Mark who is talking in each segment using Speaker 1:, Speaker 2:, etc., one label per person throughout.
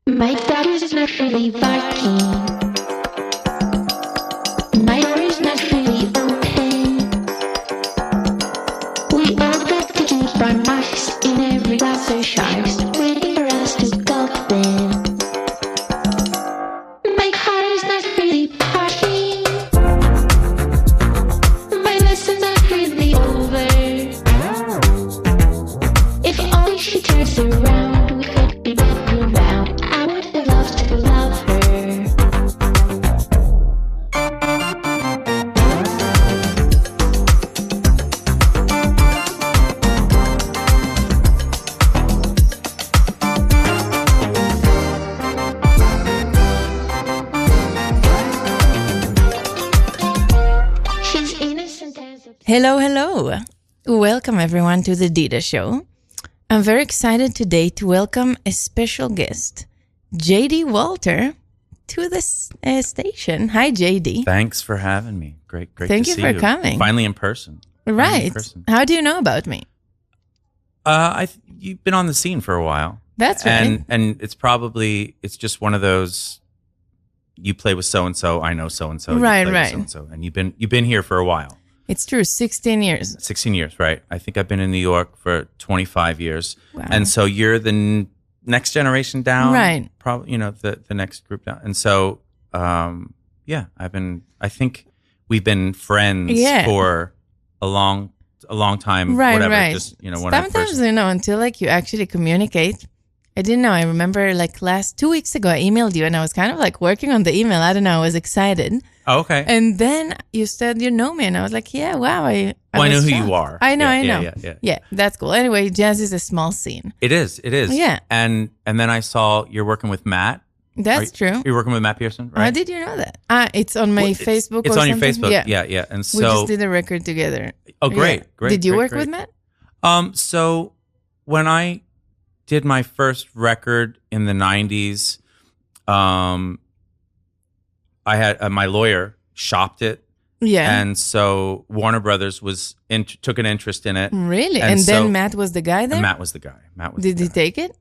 Speaker 1: My dad is not really barking. My door is not really open. We all got to keep our marks in every glass of sharks, waiting for us to gulp them. My car is not really parking. My lesson's not really over. If only she turns around, we could be back around. I would have loved to love her. She's innocent as a...
Speaker 2: Hello. Welcome everyone to the Dida Show. I'm very excited today to welcome a special guest, JD Walter, to this station. Hi, JD.
Speaker 3: Thanks for having me. Great
Speaker 2: Thank
Speaker 3: to
Speaker 2: you
Speaker 3: see
Speaker 2: for
Speaker 3: you.
Speaker 2: coming.
Speaker 3: Finally in person.
Speaker 2: Right. How do you know about me?
Speaker 3: You've been on the scene for a while.
Speaker 2: That's right.
Speaker 3: And it's just one of those, you play with so-and-so, I know so-and-so.
Speaker 2: Right.
Speaker 3: So-and-so, and you've been here for a while.
Speaker 2: It's true, 16 years.
Speaker 3: 16 years, right? I think I've been in New York for 25 years.
Speaker 2: Wow.
Speaker 3: And so you're the next generation down.
Speaker 2: Right.
Speaker 3: Probably, the next group down. And so, I think we've been friends for a long time.
Speaker 2: Right,
Speaker 3: whatever.
Speaker 2: right.
Speaker 3: Just, when I
Speaker 2: Sometimes,
Speaker 3: first...
Speaker 2: until you actually communicate. I didn't know. I remember 2 weeks ago, I emailed you and I was kind of working on the email. I don't know. I was excited.
Speaker 3: Oh, okay.
Speaker 2: And then you said you know me, and I was like, yeah, wow. I
Speaker 3: know
Speaker 2: was
Speaker 3: who
Speaker 2: shocked.
Speaker 3: you are.
Speaker 2: I know.
Speaker 3: Yeah.
Speaker 2: That's cool. Anyway, jazz is a small scene.
Speaker 3: It is.
Speaker 2: Yeah.
Speaker 3: And then I saw you're working with Matt.
Speaker 2: That's true.
Speaker 3: You're working with Matt Pearson, right?
Speaker 2: How did you know that? It's on my Facebook
Speaker 3: It's
Speaker 2: or
Speaker 3: on
Speaker 2: something?
Speaker 3: your Facebook.
Speaker 2: Yeah.
Speaker 3: And so
Speaker 2: We just did a record together.
Speaker 3: Oh, great.
Speaker 2: Yeah.
Speaker 3: Great.
Speaker 2: Did you work
Speaker 3: great.
Speaker 2: with Matt?
Speaker 3: So when I did my first record in the 90s, I had my lawyer shopped it.
Speaker 2: Yeah.
Speaker 3: And so Warner Brothers took an interest in it.
Speaker 2: Really? And then Matt was the guy there?
Speaker 3: Matt was the guy.
Speaker 2: Did he take it?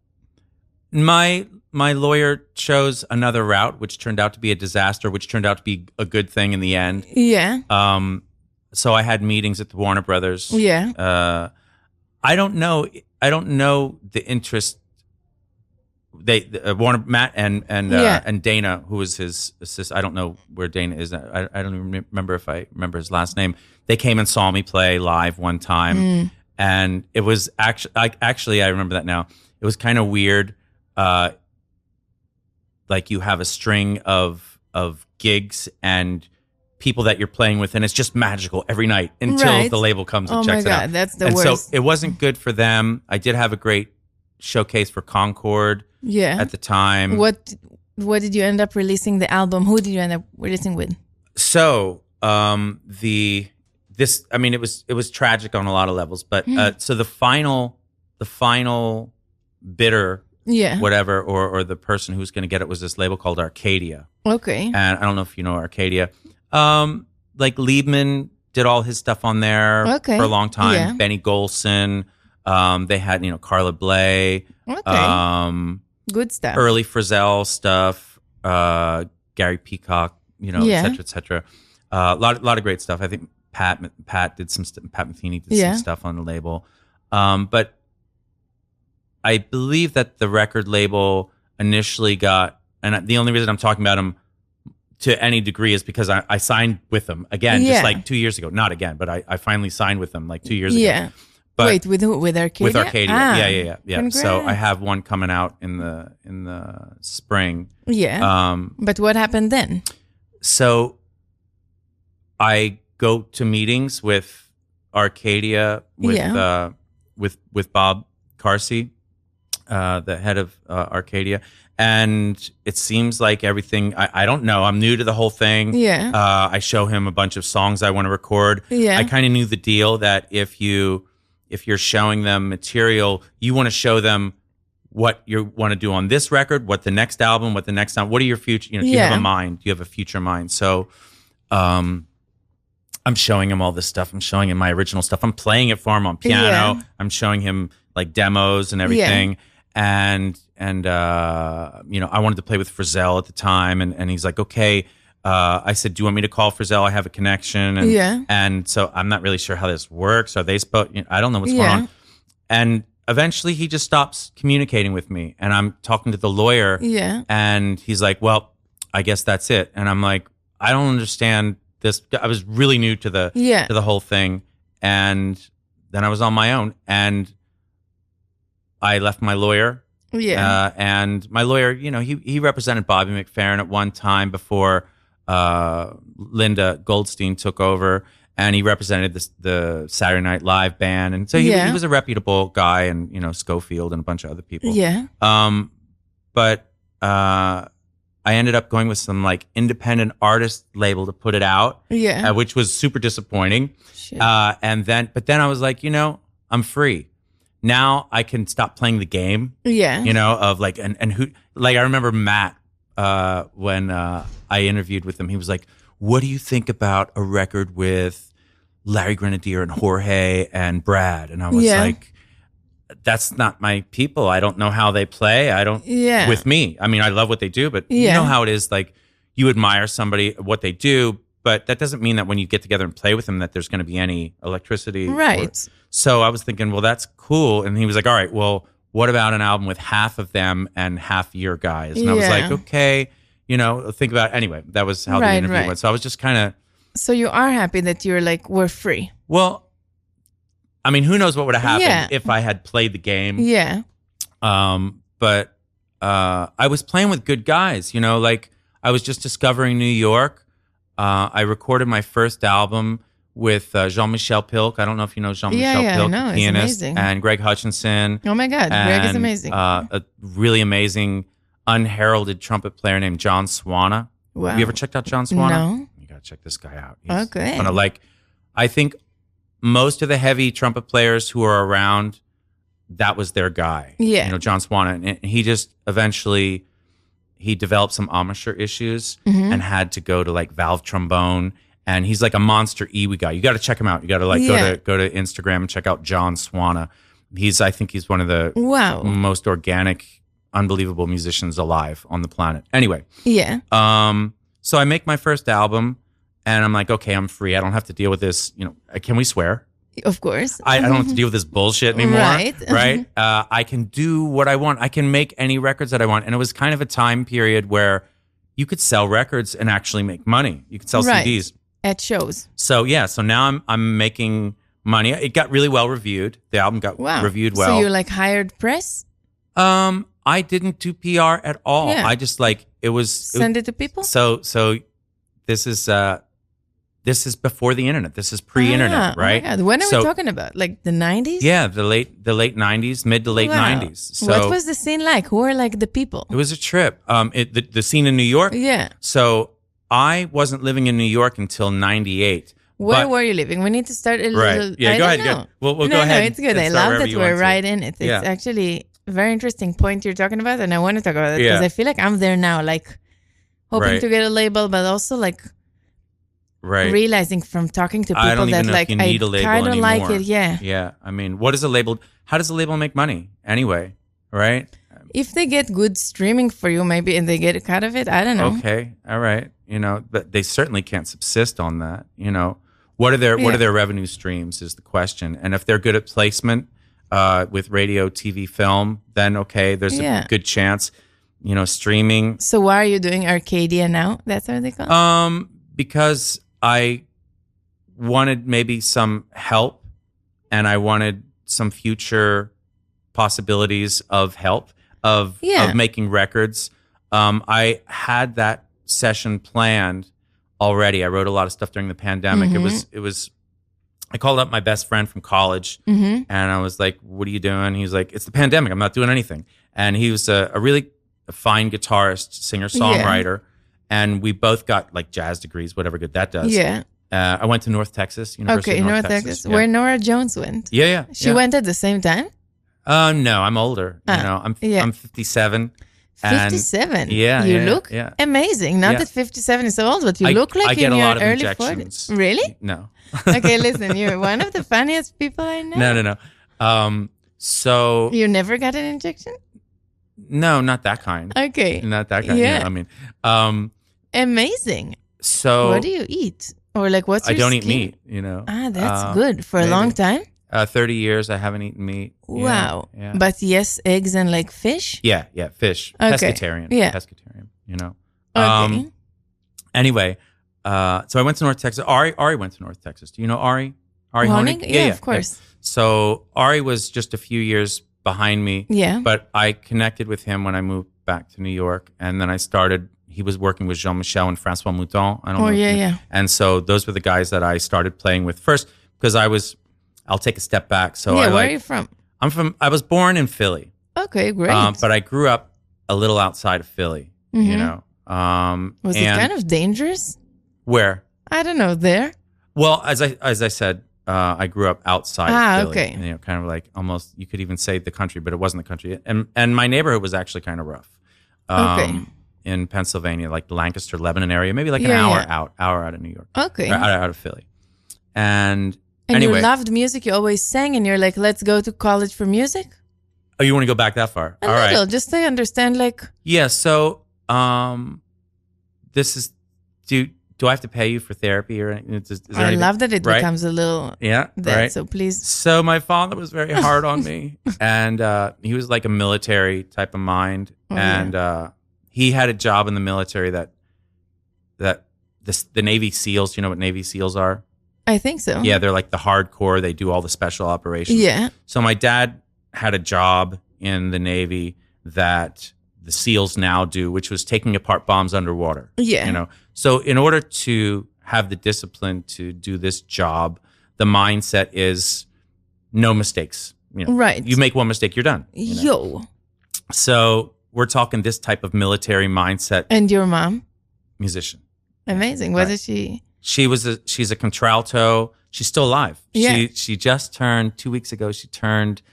Speaker 3: My lawyer chose another route, which turned out to be a disaster, which turned out to be a good thing in the end.
Speaker 2: Yeah.
Speaker 3: So I had meetings at the Warner Brothers.
Speaker 2: Yeah.
Speaker 3: I don't know the interest. Matt and Dana, who was his assistant. I don't know where Dana is. I don't even remember if I remember his last name. They came and saw me play live one time, and it was actually I remember that now. It was kind of weird. You have a string of gigs and people that you're playing with, and it's just magical every night until the label comes and checks it out.
Speaker 2: Oh my God, that's the
Speaker 3: and
Speaker 2: worst.
Speaker 3: So it wasn't good for them. I did have a great showcase for Concord at the time.
Speaker 2: What did you end up releasing the album? Who did you end up releasing with?
Speaker 3: So it was tragic on a lot of levels, but so the final bidder, whatever, or the person who's going to get it was this label called Arcadia.
Speaker 2: Okay.
Speaker 3: And I don't know if you know Arcadia. Liebman did all his stuff on there for a long time.
Speaker 2: Yeah.
Speaker 3: Benny Golson. They had, Carla Bley.
Speaker 2: Okay. Good stuff.
Speaker 3: Early Frizzell stuff. Gary Peacock, et cetera. A lot of great stuff. I think Pat did some Pat Metheny did some stuff on the label. But I believe that the record label initially got, and the only reason I'm talking about them to any degree is because I signed with them again, just 2 years ago. Not again, but I finally signed with them 2 years ago.
Speaker 2: Yeah.
Speaker 3: But
Speaker 2: wait, with who? With Arcadia?
Speaker 3: With Arcadia. Yeah.
Speaker 2: Congrats.
Speaker 3: So I have one coming out in the spring.
Speaker 2: Yeah. But what happened then?
Speaker 3: So I go to meetings with Arcadia with Bob Carsey, the head of Arcadia. And it seems like everything, I don't know. I'm new to the whole thing.
Speaker 2: Yeah.
Speaker 3: I show him a bunch of songs I want to record.
Speaker 2: Yeah.
Speaker 3: I kind of knew the deal that if you're showing them material, you want to show them what you want to do on this record, what the next album, what are your future, do you have a mind? Do you have a future mind? So I'm showing him all this stuff. I'm showing him my original stuff. I'm playing it for him on piano.
Speaker 2: Yeah.
Speaker 3: I'm showing him like demos and everything. And I wanted to play with Frizzell at the time, and he's like, okay. I said, do you want me to call Frizzell? I have a connection. And so I'm not really sure how this works. Are they supposed, I don't know what's going on. And eventually he just stops communicating with me. And I'm talking to the lawyer. And he's like, well, I guess that's it. And I'm like, I don't understand this. I was really new to the whole thing. And then I was on my own. And I left my lawyer. And my lawyer, he represented Bobby McFerrin at one time before Linda Goldstein took over, and he represented the Saturday Night Live band, and so he was a reputable guy, and Schofield and a bunch of other people. But I ended up going with some like independent artist label to put it out, which was super disappointing. But then I was like, I'm free now. I can stop playing the game. Of like and who, like, I remember Matt. When I interviewed with him, he was like, what do you think about a record with Larry Grenadier and Jorge and Brad? And I was like, that's not my people. I don't know how they play. I don't, with me. I mean, I love what they do, but you know how it is, like, you admire somebody, what they do, but that doesn't mean that when you get together and play with them that there's going to be any electricity.
Speaker 2: Right.
Speaker 3: So I was thinking, well, that's cool. And he was like, all right, well, what about an album with half of them and half your guys? And I was like, okay, think about it. Anyway, that was how the interview went. So I was just kind of.
Speaker 2: So you are happy that you're like, we're free.
Speaker 3: Well, I mean, who knows what would have happened if I had played the game. But I was playing with good guys, like I was just discovering New York. I recorded my first album with Jean-Michel Pilk. I don't know if you know Jean-Michel Pilk, the pianist, and Greg Hutchinson.
Speaker 2: Oh my God, Greg is amazing.
Speaker 3: A really amazing unheralded trumpet player named John Swana.
Speaker 2: Wow.
Speaker 3: Have you ever checked out John Swana?
Speaker 2: No.
Speaker 3: You got to check this guy out. He's
Speaker 2: okay.
Speaker 3: I think most of the heavy trumpet players who are around, that was their guy. John Swana. And he just eventually, he developed some embouchure issues and had to go to like valve trombone. And he's like a monster EWI guy. You got to check him out. You got to go to Instagram and check out John Swana. I think he's one of the most organic, unbelievable musicians alive on the planet. Anyway. So I make my first album, and I'm like, okay, I'm free. I don't have to deal with this. Can we swear?
Speaker 2: Of course.
Speaker 3: I don't have to deal with this bullshit anymore. Right. I can do what I want. I can make any records that I want. And it was kind of a time period where you could sell records and actually make money. You could sell CDs.
Speaker 2: At shows.
Speaker 3: So now I'm making money. It got really well reviewed. The album got reviewed well.
Speaker 2: So you like hired press?
Speaker 3: I didn't do PR at all. I just
Speaker 2: send it to people.
Speaker 3: So this is before the internet. This is pre-internet, right?
Speaker 2: Oh my God. When are we talking about? Like the 90s?
Speaker 3: Yeah, the late 90s, mid to late 90s. So
Speaker 2: what was the scene like? Who were like the people?
Speaker 3: It was a trip. The scene in New York.
Speaker 2: Yeah.
Speaker 3: So I wasn't living in New York until 98.
Speaker 2: Where were you living? We need to start a little.
Speaker 3: Yeah, go ahead. Go. We'll go ahead.
Speaker 2: No, it's good. I love that we're right in it. It's actually a very interesting point you're talking about, and I want to talk about it because I feel like I'm there now, like hoping to get a label, but also like realizing from talking to people that like I kind of like it.
Speaker 3: Yeah. I mean, what is a label? How does a label make money anyway? Right.
Speaker 2: If they get good streaming for you, maybe, and they get a cut of it, I don't know.
Speaker 3: Okay, all right. But they certainly can't subsist on that. What are their revenue streams is the question. And if they're good at placement with radio, TV, film, then okay, there's a good chance. Streaming.
Speaker 2: So why are you doing Arcadia now? That's what they call it?
Speaker 3: Because I wanted maybe some help, and I wanted some future possibilities of help. Of making records. I had that session planned already. I wrote a lot of stuff during the pandemic. It was I called up my best friend from college and I was like, what are you doing? He's like, it's the pandemic. I'm not doing anything. And he was a really fine guitarist, singer, songwriter. And we both got like jazz degrees, whatever good that does. I went to North Texas, University of North Texas.
Speaker 2: Where Nora Jones went. She went at the same time?
Speaker 3: No, I'm older. I'm 57.
Speaker 2: 57? You look amazing. Not that 57 is old, but you look like in your early 40s. Really?
Speaker 3: No.
Speaker 2: Okay, listen, you're one of the funniest people I know.
Speaker 3: No. So
Speaker 2: you never got an injection?
Speaker 3: No, not that kind.
Speaker 2: Okay.
Speaker 3: Not that kind.
Speaker 2: Yeah.
Speaker 3: I mean,
Speaker 2: amazing.
Speaker 3: so
Speaker 2: What do you eat? Or like, what's your
Speaker 3: I don't eat
Speaker 2: skin?
Speaker 3: meat, you know.
Speaker 2: That's good. For a long time?
Speaker 3: 30 years I haven't eaten meat.
Speaker 2: Wow.
Speaker 3: Yeah.
Speaker 2: But yes, eggs and like fish?
Speaker 3: Yeah, fish.
Speaker 2: Okay.
Speaker 3: Pescatarian.
Speaker 2: Yeah.
Speaker 3: Pescatarian, you know.
Speaker 2: Okay.
Speaker 3: Anyway, so I went to North Texas. Ari went to North Texas. Do you know Ari? Ari Honig?
Speaker 2: Yeah, of course.
Speaker 3: So Ari was just a few years behind me.
Speaker 2: Yeah.
Speaker 3: But I connected with him when I moved back to New York. And then he was working with Jean-Michel and Francois Mouton. I don't know.
Speaker 2: Yeah.
Speaker 3: And so those were the guys that I started playing with first because I'll take a step back. So
Speaker 2: where are you from?
Speaker 3: I was born in Philly.
Speaker 2: Okay, great.
Speaker 3: But I grew up a little outside of Philly, you know.
Speaker 2: Was it kind of dangerous?
Speaker 3: Where?
Speaker 2: I don't know, there?
Speaker 3: Well, as I said, I grew up outside of Philly.
Speaker 2: Okay.
Speaker 3: You know, kind of like almost, you could even say the country, but it wasn't the country. And my neighborhood was actually kind of rough. In Pennsylvania, like the Lancaster, Lebanon area, maybe like an hour out of New York.
Speaker 2: Okay.
Speaker 3: Out of Philly. And
Speaker 2: you
Speaker 3: anyway.
Speaker 2: loved music, you always sang, and you're like, let's go to college for music?
Speaker 3: Oh, you want to go back that far?
Speaker 2: A little, just so I understand, like...
Speaker 3: Yeah, so this is... Do I have to pay you for therapy or anything?
Speaker 2: I love that it becomes a little...
Speaker 3: Yeah, right.
Speaker 2: So please...
Speaker 3: So my father was very hard on me, and he was like a military type of mind, he had a job in the military that the Navy SEALs, you know what Navy SEALs are?
Speaker 2: I think so.
Speaker 3: Yeah, they're like the hardcore. They do all the special operations.
Speaker 2: Yeah.
Speaker 3: So my dad had a job in the Navy that the SEALs now do, which was taking apart bombs underwater.
Speaker 2: Yeah.
Speaker 3: You know, so in order to have the discipline to do this job, the mindset is no mistakes. You know,
Speaker 2: right.
Speaker 3: You make one mistake, you're done. You know? So we're talking this type of military mindset.
Speaker 2: And your mom?
Speaker 3: Musician.
Speaker 2: Amazing. What is she?
Speaker 3: She's a contralto. She's still alive.
Speaker 2: Yeah.
Speaker 3: She just turned 2 weeks ago. She turned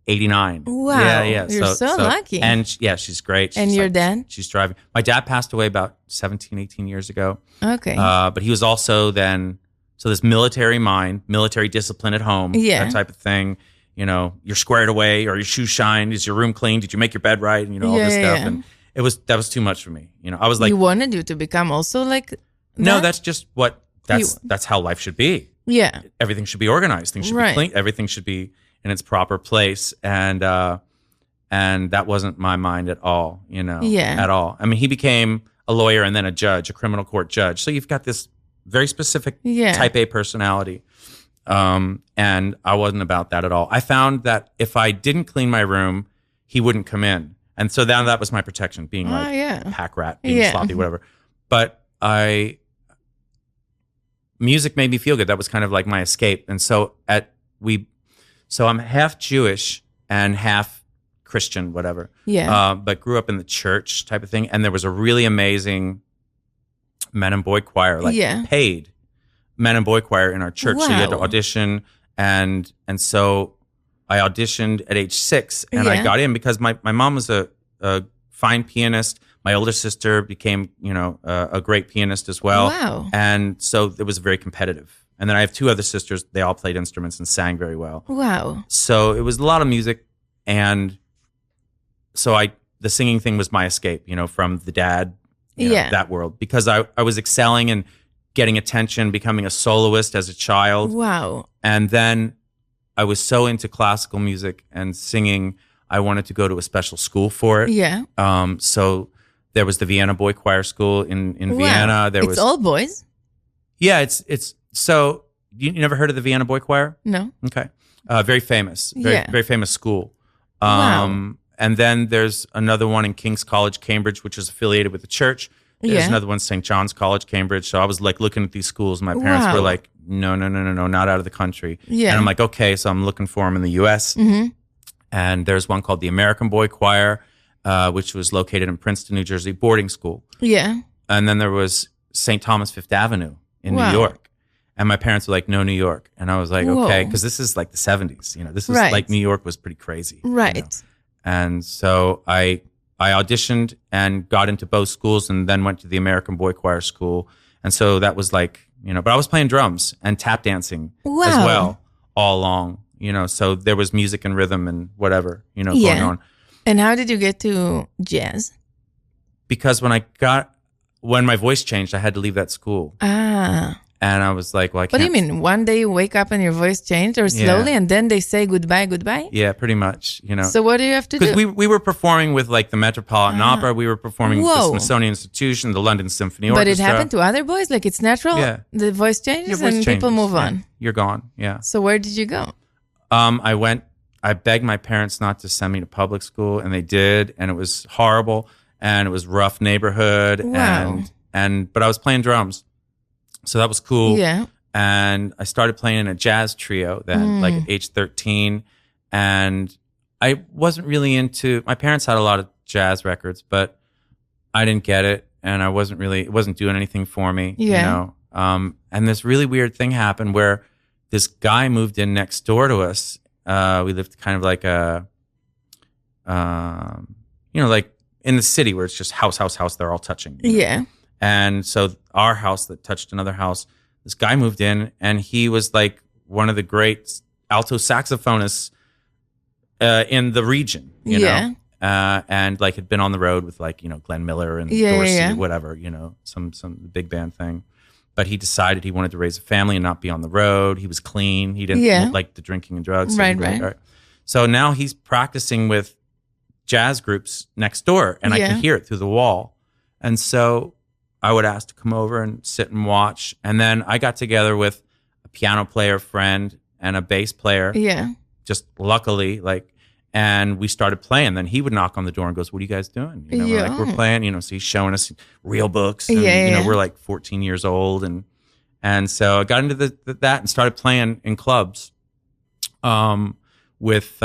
Speaker 3: 89.
Speaker 2: Wow.
Speaker 3: Yeah.
Speaker 2: You're so lucky.
Speaker 3: And she's great.
Speaker 2: And your dad?
Speaker 3: She's driving. My dad passed away about 17, 18 years ago.
Speaker 2: Okay.
Speaker 3: But he was also so this military mind, military discipline at home, that type of thing. You know, you're squared away, or your shoes shined. Is your room clean? Did you make your bed right? And, you know, all this stuff. And that was too much for me. You know, I was like,
Speaker 2: you wanted you to become also like that?
Speaker 3: No, that's just that's how life should be.
Speaker 2: Yeah.
Speaker 3: Everything should be organized. Things should be clean. Everything should be in its proper place. And that wasn't my mind at all, you know, at all. I mean, he became a lawyer and then a judge, a criminal court judge. So you've got this very specific type A personality. And I wasn't about that at all. I found that if I didn't clean my room, he wouldn't come in. And so then that was my protection, being a pack rat, being sloppy, whatever. But music made me feel good. That was kind of like my escape. And so I'm half Jewish and half Christian, whatever.
Speaker 2: Yeah.
Speaker 3: But grew up in the church type of thing. And there was a really amazing men and boy choir, paid men and boy choir in our church.
Speaker 2: Wow.
Speaker 3: So you had to audition. And so I auditioned at age 6 and I got in because my mom was a fine pianist. My older sister became, you know, a great pianist as well.
Speaker 2: Wow.
Speaker 3: And so it was very competitive. And then I have 2 other sisters. They all played instruments and sang very well.
Speaker 2: Wow.
Speaker 3: So it was a lot of music. And so the singing thing was my escape, you know, from the dad, you know, that world. Because I was excelling and getting attention, becoming a soloist as a child.
Speaker 2: Wow.
Speaker 3: And then I was so into classical music and singing, I wanted to go to a special school for it.
Speaker 2: Yeah.
Speaker 3: So there was the Vienna Boy Choir School in Vienna.
Speaker 2: It's all boys?
Speaker 3: Yeah, it's so you never heard of the Vienna Boy Choir?
Speaker 2: No.
Speaker 3: Okay. Very famous. Very famous school.
Speaker 2: Wow.
Speaker 3: And then there's another one in King's College, Cambridge, which is affiliated with the church. There's another one, St. John's College, Cambridge. So I was like looking at these schools. My parents were like, no, not out of the country.
Speaker 2: Yeah.
Speaker 3: And I'm like, okay, so I'm looking for them in the U.S.
Speaker 2: Mm-hmm.
Speaker 3: And there's one called the American Boy Choir, which was located in Princeton, New Jersey, boarding school.
Speaker 2: Yeah.
Speaker 3: And then there was St. Thomas Fifth Avenue in New York. And my parents were like, no, New York. And I was like, okay, because this is like the 70s. You know, this was like New York was pretty crazy.
Speaker 2: Right.
Speaker 3: You know? And so I auditioned and got into both schools and then went to the American Boy Choir School. And so that was like, you know, but I was playing drums and tap dancing as well all along, you know, so there was music and rhythm and whatever, you know, going on.
Speaker 2: And how did you get to jazz?
Speaker 3: Because when my voice changed, I had to leave that school. And I was like, well, I can't.
Speaker 2: What do you mean? One day you wake up and your voice changed, or slowly, and then they say goodbye?
Speaker 3: Yeah, pretty much.
Speaker 2: So what do you have to do?
Speaker 3: Because we were performing with like the Metropolitan Opera. We were performing with the Smithsonian Institution, the London Symphony Orchestra.
Speaker 2: But it happened to other boys? Like it's natural?
Speaker 3: Yeah.
Speaker 2: The voice changes people move on.
Speaker 3: You're gone. Yeah.
Speaker 2: So where did you go?
Speaker 3: I begged my parents not to send me to public school, and they did, and it was horrible, and it was rough neighborhood.
Speaker 2: Wow.
Speaker 3: But I was playing drums. So that was cool.
Speaker 2: Yeah.
Speaker 3: And I started playing in a jazz trio then, like at age 13. And I wasn't really into, my parents had a lot of jazz records, but I didn't get it. And it wasn't doing anything for me.
Speaker 2: Yeah.
Speaker 3: And this really weird thing happened where this guy moved in next door to us. We lived kind of like like in the city where it's just house, they're all touching.
Speaker 2: Yeah.
Speaker 3: And so our house that touched another house, this guy moved in, and he was like one of the great alto saxophonists in the region, you know, and like had been on the road with like, Glenn Miller and Dorsey, whatever, some big band thing. But he decided he wanted to raise a family and not be on the road. He was clean. He didn't like the drinking and drugs. So
Speaker 2: Right.
Speaker 3: So now he's practicing with jazz groups next door, and I can hear it through the wall. And so I would ask to come over and sit and watch. And then I got together with a piano player friend and a bass player.
Speaker 2: Yeah.
Speaker 3: Just luckily, and we started playing. Then he would knock on the door and goes, "What are you guys doing?" We're like, "We're playing." So he's showing us real books. And, we're like 14 years old. And so I got into that and started playing in clubs with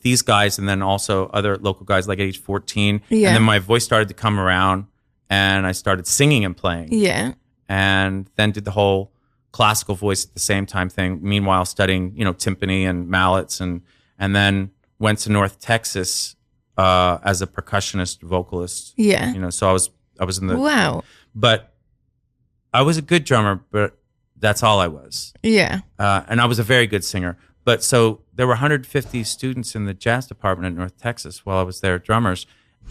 Speaker 3: these guys, and then also other local guys like at age 14.
Speaker 2: Yeah.
Speaker 3: And then my voice started to come around. And I started singing and playing.
Speaker 2: Yeah.
Speaker 3: And then did the whole classical voice at the same time thing. Meanwhile, studying, timpani and mallets, and then went to North Texas as a percussionist vocalist.
Speaker 2: Yeah.
Speaker 3: So I was in the But I was a good drummer, but that's all I was.
Speaker 2: Yeah.
Speaker 3: And I was a very good singer. But so there were 150 students in the jazz department at North Texas while I was there, drummers.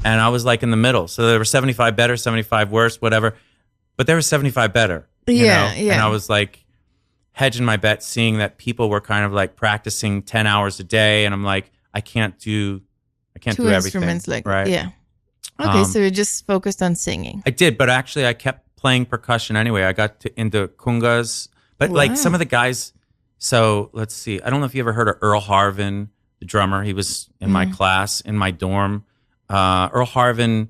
Speaker 3: And I was like in the middle. So there were 75 better, 75 worse, whatever. But there were 75 better.
Speaker 2: Yeah.
Speaker 3: And I was like hedging my bet, seeing that people were kind of like practicing 10 hours a day. And I'm like, I can't do everything.
Speaker 2: Instruments right? Yeah. Okay, so you just focused on singing.
Speaker 3: I did, but actually I kept playing percussion anyway. I got into congas. But like some of the guys, so let's see. I don't know if you ever heard of Earl Harvin, the drummer. He was in my class, in my dorm. Earl Harvin,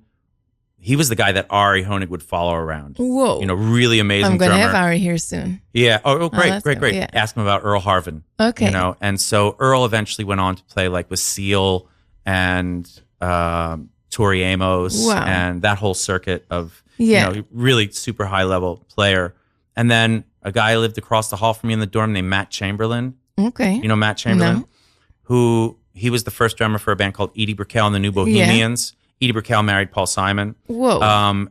Speaker 3: he was the guy that Ari Honig would follow around.
Speaker 2: Whoa.
Speaker 3: Really amazing drummer.
Speaker 2: I'm going to have Ari here soon.
Speaker 3: Yeah. Oh, great.
Speaker 2: Yeah.
Speaker 3: Ask him about Earl Harvin.
Speaker 2: Okay.
Speaker 3: And so Earl eventually went on to play like with Seal and Tori Amos and that whole circuit of, really super high level player. And then a guy lived across the hall from me in the dorm named Matt Chamberlain.
Speaker 2: Okay.
Speaker 3: You know Matt Chamberlain?
Speaker 2: No.
Speaker 3: Who... He was the first drummer for a band called Edie Brickell and the New Bohemians. Edie Brickell married Paul Simon.
Speaker 2: Whoa.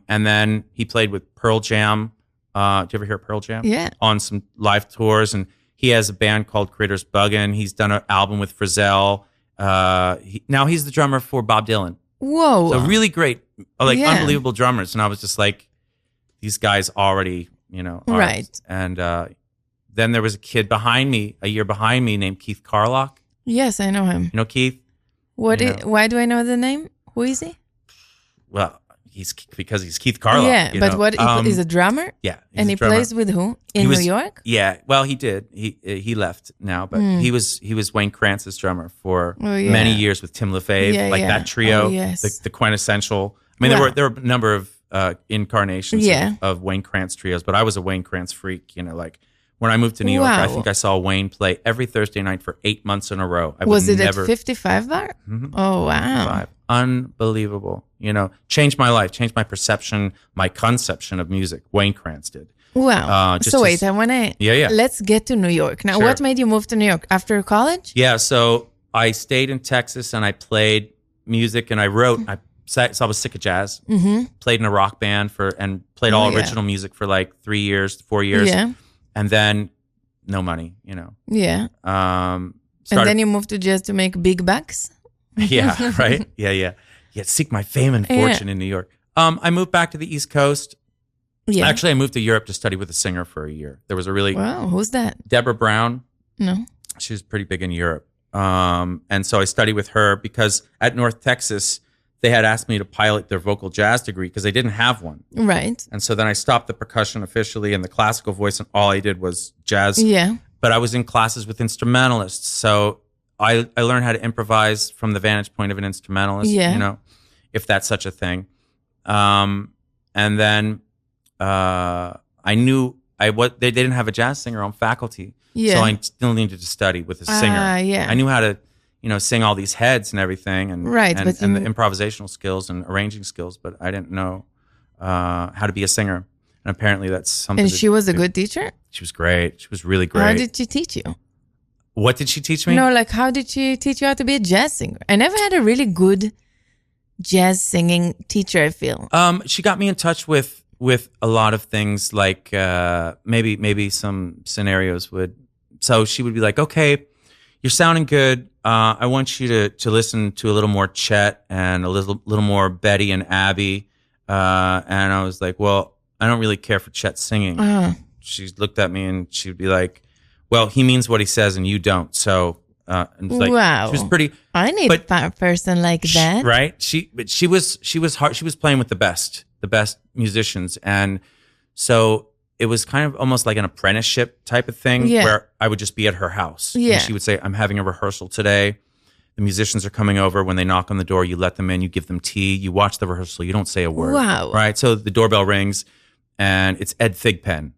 Speaker 3: And then he played with Pearl Jam. Did you ever hear Pearl Jam?
Speaker 2: Yeah.
Speaker 3: On some live tours. And he has a band called Critters Buggin'. He's done an album with Frizzell. Now he's the drummer for Bob Dylan.
Speaker 2: Whoa.
Speaker 3: So really great, unbelievable drummers. And I was just like, these guys already,
Speaker 2: Right.
Speaker 3: And then there was a kid a year behind me named Keith Carlock.
Speaker 2: Yes, I know him.
Speaker 3: You know Keith?
Speaker 2: Why do I know the name? Who is he?
Speaker 3: Well, because he's Keith Carlock.
Speaker 2: Yeah, but what is a drummer?
Speaker 3: Yeah,
Speaker 2: and he plays with who in New York?
Speaker 3: Yeah, well, he did. He left now, but he was Wayne Krantz's drummer for many years with Tim LaFave, that trio, the quintessential. I mean, there were a number of incarnations of Wayne Krantz trios, but I was a Wayne Krantz freak. When I moved to New York, I think I saw Wayne play every Thursday night for 8 months in a row.
Speaker 2: Was it at 55 Bar?
Speaker 3: Mm-hmm.
Speaker 2: Oh, wow.
Speaker 3: 55. Unbelievable. Changed my life, changed my perception, my conception of music. Wayne Krantz did.
Speaker 2: Wow. So wait, I want to...
Speaker 3: Yeah.
Speaker 2: Let's get to New York. Now, what made you move to New York? After college?
Speaker 3: Yeah, so I stayed in Texas and I played music and I wrote... So I was sick of jazz. Mm-hmm. Played in a rock band and played all original music for like 4 years.
Speaker 2: Yeah.
Speaker 3: And then no money,
Speaker 2: Yeah. And then you moved to jazz to make big bucks?
Speaker 3: Yeah, right? Yeah. Seek my fame and fortune in New York. I moved back to the East Coast. Yeah. Actually, I moved to Europe to study with a singer for a year. There was a really...
Speaker 2: Wow, who's that?
Speaker 3: Deborah Brown.
Speaker 2: No.
Speaker 3: She was pretty big in Europe. And so I studied with her because at North Texas, they had asked me to pilot their vocal jazz degree because they didn't have one.
Speaker 2: Right.
Speaker 3: And so then I stopped the percussion officially and the classical voice, and all I did was jazz.
Speaker 2: Yeah. But
Speaker 3: I was in classes with instrumentalists. So I learned how to improvise from the vantage point of an instrumentalist, if that's such a thing. And then I knew they didn't have a jazz singer on faculty. Yeah. So I still needed to study with a singer.
Speaker 2: Yeah.
Speaker 3: I knew how to, sing all these heads and everything, and
Speaker 2: right,
Speaker 3: and the improvisational skills and arranging skills, but I didn't know how to be a singer. And apparently that's something.
Speaker 2: And she was a good teacher?
Speaker 3: She was great. She was really great.
Speaker 2: How did she teach you?
Speaker 3: What did she teach me?
Speaker 2: No, like how did she teach you how to be a jazz singer? I never had a really good jazz singing teacher, I feel.
Speaker 3: She got me in touch with a lot of things, like maybe some scenarios would. So she would be like, okay, you're sounding good. I want you to listen to a little more Chet and a little more Betty and Abby. And I was like, well, I don't really care for Chet singing. She looked at me and she'd be like, well, he means what he says and you don't. So, and like,
Speaker 2: wow,
Speaker 3: she was pretty.
Speaker 2: I need a person like that,
Speaker 3: right? She was hard. She was playing with the best musicians, and so it was kind of almost like an apprenticeship type of thing where I would just be at her house. Yeah. And she would say, I'm having a rehearsal today. The musicians are coming over. When they knock on the door, you let them in, you give them tea, you watch the rehearsal, you don't say a word.
Speaker 2: Wow.
Speaker 3: Right? So the doorbell rings and it's Ed Thigpen.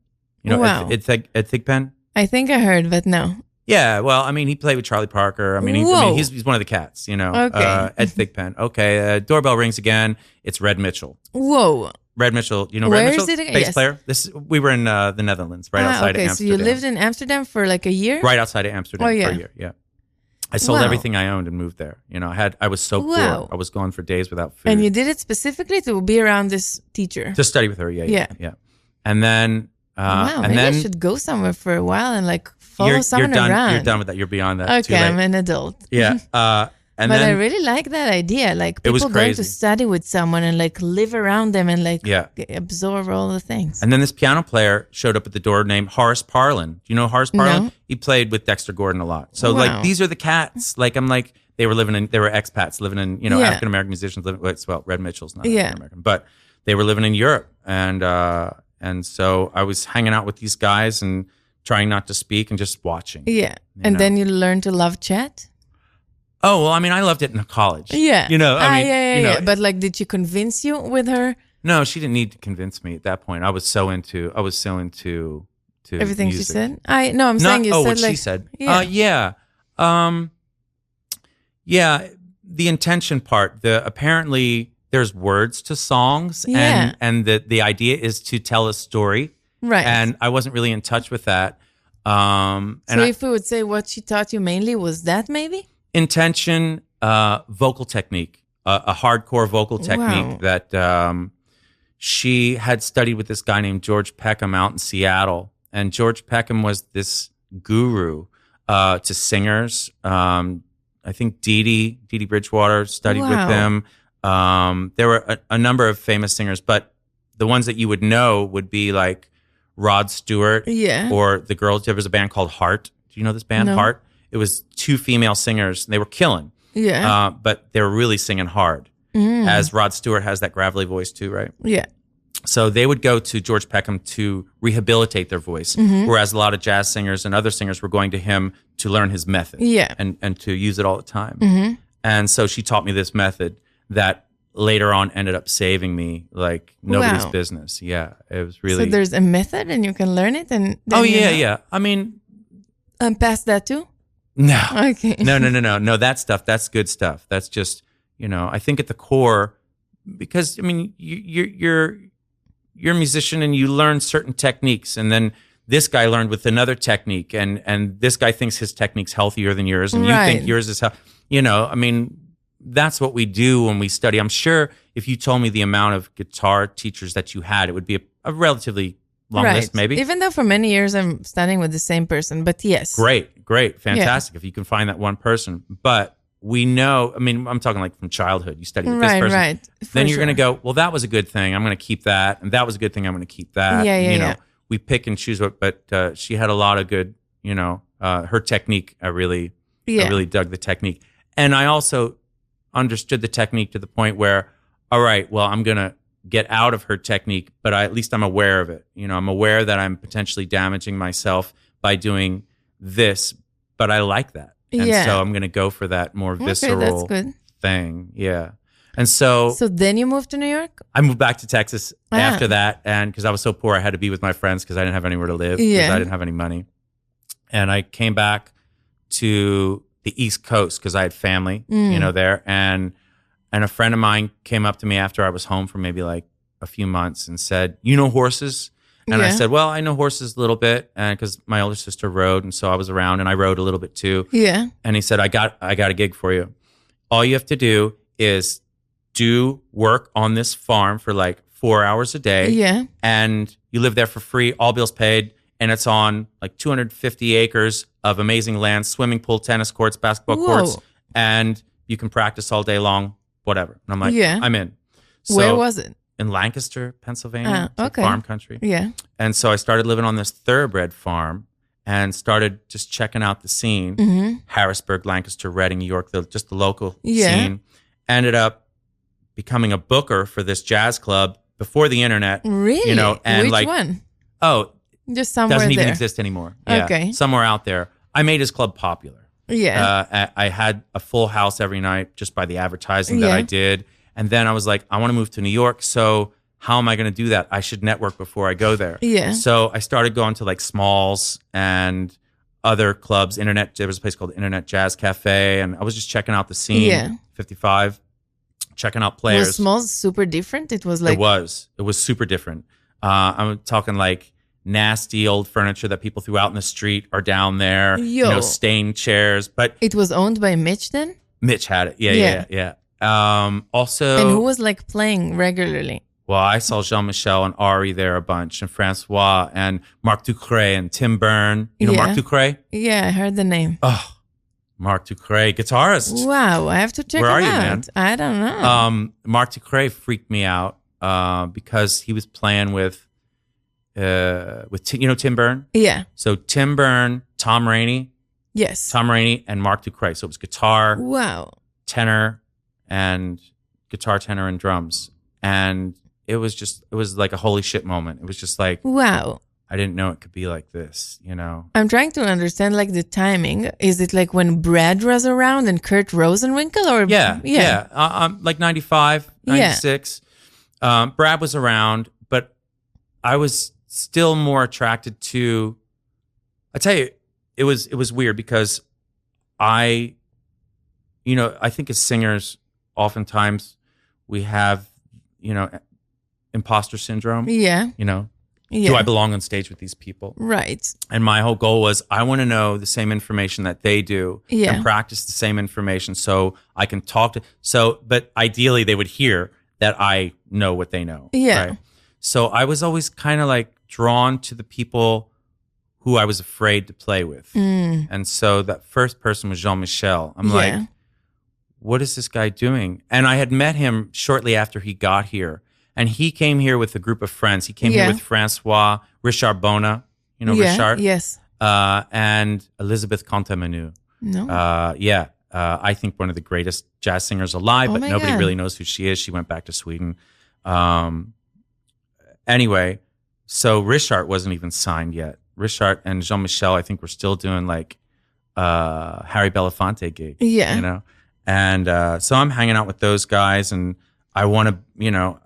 Speaker 2: Wow.
Speaker 3: Ed Thigpen?
Speaker 2: I think I heard, but no.
Speaker 3: Yeah, well, I mean, he played with Charlie Parker. I mean, he's one of the cats,
Speaker 2: Okay.
Speaker 3: Ed Thigpen. Okay, doorbell rings again. It's Red Mitchell.
Speaker 2: Whoa.
Speaker 3: Red Mitchell, Red
Speaker 2: Where
Speaker 3: Mitchell?
Speaker 2: is it again?
Speaker 3: Bass player. We were in the Netherlands, right outside of Amsterdam.
Speaker 2: So you lived in Amsterdam for like a year?
Speaker 3: Right outside of Amsterdam for a year, yeah. I sold everything I owned and moved there. I was so poor. I was gone for days without food.
Speaker 2: And you did it specifically to be around this teacher?
Speaker 3: To study with her, yeah. And then...
Speaker 2: maybe I should go somewhere for a while and like follow someone around.
Speaker 3: You're done with that. You're beyond that.
Speaker 2: Okay, I'm an adult.
Speaker 3: Yeah.
Speaker 2: But I really like that idea. Like people going to study with someone and like live around them and like absorb all the things.
Speaker 3: And then this piano player showed up at the door named Horace Parlin. Do you know Horace Parlin? No. He played with Dexter Gordon a lot. So like these are the cats. Like I'm like they were expats living in African American musicians living. Well, Red Mitchell's not African American, but they were living in Europe, and so I was hanging out with these guys and trying not to speak and just watching.
Speaker 2: Yeah, and then you learned to love Chet.
Speaker 3: Oh, well, I mean, I loved it in college.
Speaker 2: Yeah.
Speaker 3: Yeah.
Speaker 2: But like, did she convince you with her?
Speaker 3: No, she didn't need to convince me at that point. I was so into
Speaker 2: everything
Speaker 3: music.
Speaker 2: she said. I'm saying you said
Speaker 3: what
Speaker 2: like,
Speaker 3: she said.
Speaker 2: Yeah.
Speaker 3: The intention part, apparently there's words to songs and the idea is to tell a story.
Speaker 2: Right.
Speaker 3: And I wasn't really in touch with that.
Speaker 2: So if we would say what she taught you mainly was that maybe?
Speaker 3: Intention, vocal technique, a hardcore vocal technique that she had studied with this guy named George Peckham out in Seattle. And George Peckham was this guru to singers. I think Didi Bridgewater studied with him. There were a number of famous singers, but the ones that you would know would be like Rod Stewart or the girls. There was a band called Heart. Do you know this band, Heart? It was two female singers. And they were killing.
Speaker 2: Yeah.
Speaker 3: But they were really singing hard. As Rod Stewart has that gravelly voice too, right?
Speaker 2: Yeah.
Speaker 3: So they would go to George Peckham to rehabilitate their voice, whereas a lot of jazz singers and other singers were going to him to learn his method and to use it all the time. And so she taught me this method that later on ended up saving me like nobody's business. Yeah, it was really...
Speaker 2: So there's a method and you can learn it? And
Speaker 3: yeah. I mean...
Speaker 2: And pass that too?
Speaker 3: No.
Speaker 2: Okay.
Speaker 3: No, that stuff, that's good stuff. That's just, I think at the core, because, I mean, you're a musician and you learn certain techniques, and then this guy learned with another technique, and this guy thinks his technique's healthier than yours, and you think yours is I mean, that's what we do when we study. I'm sure if you told me the amount of guitar teachers that you had, it would be a relatively long list, maybe.
Speaker 2: Even though for many years I'm studying with the same person, but yes.
Speaker 3: Great, fantastic. If you can find that one person. But we know, I mean, I'm talking like from childhood. You study with this person.
Speaker 2: Right.
Speaker 3: Then you're going to go, well, that was a good thing. I'm going to keep that. And that was a good thing. I'm going to keep that.
Speaker 2: Yeah,
Speaker 3: And,
Speaker 2: yeah.
Speaker 3: we pick and choose but she had a lot of good, her technique. I really dug the technique. And I also understood the technique to the point where, all right, well, I'm going to get out of her technique, but at least I'm aware of it. I'm aware that I'm potentially damaging myself by doing this, but I like that. And so I'm going to go for that more visceral thing. Yeah. And so
Speaker 2: then you moved to New York?
Speaker 3: I moved back to Texas after that. And because I was so poor, I had to be with my friends because I didn't have anywhere to live because I didn't have any money. And I came back to the East Coast because I had family, there. And a friend of mine came up to me after I was home for maybe like a few months and said, "You know horses?" And I said, "Well, I know horses a little bit, and because my older sister rode, and so I was around, and I rode a little bit too."
Speaker 2: Yeah.
Speaker 3: And he said, "I got a gig for you. All you have to do is do work on this farm for like 4 hours a day.
Speaker 2: Yeah.
Speaker 3: And you live there for free, all bills paid, and it's on like 250 acres of amazing land, swimming pool, tennis courts, basketball courts, and you can practice all day long, whatever." And I'm like, "I'm in." So,
Speaker 2: where was it?
Speaker 3: In Lancaster, Pennsylvania.
Speaker 2: Okay.
Speaker 3: Farm country.
Speaker 2: Yeah.
Speaker 3: And so I started living on this thoroughbred farm and started just checking out the scene. Harrisburg, Lancaster, Reading, York, just the local scene. Ended up becoming a booker for this jazz club before the internet.
Speaker 2: Really?
Speaker 3: And
Speaker 2: which one?
Speaker 3: Oh,
Speaker 2: just somewhere
Speaker 3: doesn't even
Speaker 2: there.
Speaker 3: exist anymore. Yeah,
Speaker 2: okay.
Speaker 3: Somewhere out there. I made his club popular.
Speaker 2: Yeah.
Speaker 3: I had a full house every night just by the advertising that I did. And then I was like, I want to move to New York. So how am I going to do that? I should network before I go there.
Speaker 2: Yeah.
Speaker 3: So I started going to like Smalls and other clubs. There was a place called Internet Jazz Cafe. And I was just checking out the scene.
Speaker 2: Yeah.
Speaker 3: 55, checking out players.
Speaker 2: Was Smalls super different? It was like...
Speaker 3: It was super different. I'm talking like nasty old furniture that people threw out in the street are down there. Stained chairs. But
Speaker 2: it was owned by Mitch then?
Speaker 3: Mitch had it. Yeah. Also,
Speaker 2: and who was like playing regularly?
Speaker 3: Well, I saw Jean-Michel and Ari there a bunch, and Francois and Marc Ducré and Tim Byrne. You know Marc Ducré?
Speaker 2: Yeah, I heard the name.
Speaker 3: Oh, Marc Ducré, guitarist.
Speaker 2: Wow, I have to check
Speaker 3: Where
Speaker 2: him
Speaker 3: are you,
Speaker 2: out.
Speaker 3: man?
Speaker 2: I don't know.
Speaker 3: Marc Ducré freaked me out because he was playing with Tim Byrne?
Speaker 2: Yeah.
Speaker 3: So Tim Byrne, Tom Rainey.
Speaker 2: Yes.
Speaker 3: Tom Rainey and Marc Ducré. So it was guitar, tenor, and guitar, tenor, and drums. And it was like a holy shit moment. It was just like,
Speaker 2: wow,
Speaker 3: I didn't know it could be like this,
Speaker 2: I'm trying to understand like the timing. Is it like when Brad was around and Kurt Rosenwinkel or?
Speaker 3: Yeah. Like 95, 96. Brad was around, but I was still more attracted to, I tell you, it was weird because I think as singers, oftentimes we have, imposter syndrome.
Speaker 2: Yeah.
Speaker 3: Do I belong on stage with these people?
Speaker 2: Right.
Speaker 3: And my whole goal was I want to know the same information that they do and practice the same information so I can talk to. But ideally they would hear that I know what they know.
Speaker 2: Yeah.
Speaker 3: Right? So I was always kind of like drawn to the people who I was afraid to play with. And so that first person was Jean-Michel. I'm like, what is this guy doing? And I had met him shortly after he got here. And he came here with a group of friends. He came here with Francois, Richard Bona, Richard?
Speaker 2: Yes.
Speaker 3: And Elizabeth Contamenu.
Speaker 2: No.
Speaker 3: I think one of the greatest jazz singers alive, but nobody really knows who she is. She went back to Sweden. Anyway, so Richard wasn't even signed yet. Richard and Jean-Michel, I think, were still doing like Harry Belafonte gig.
Speaker 2: Yeah.
Speaker 3: And so I'm hanging out with those guys, and I want to,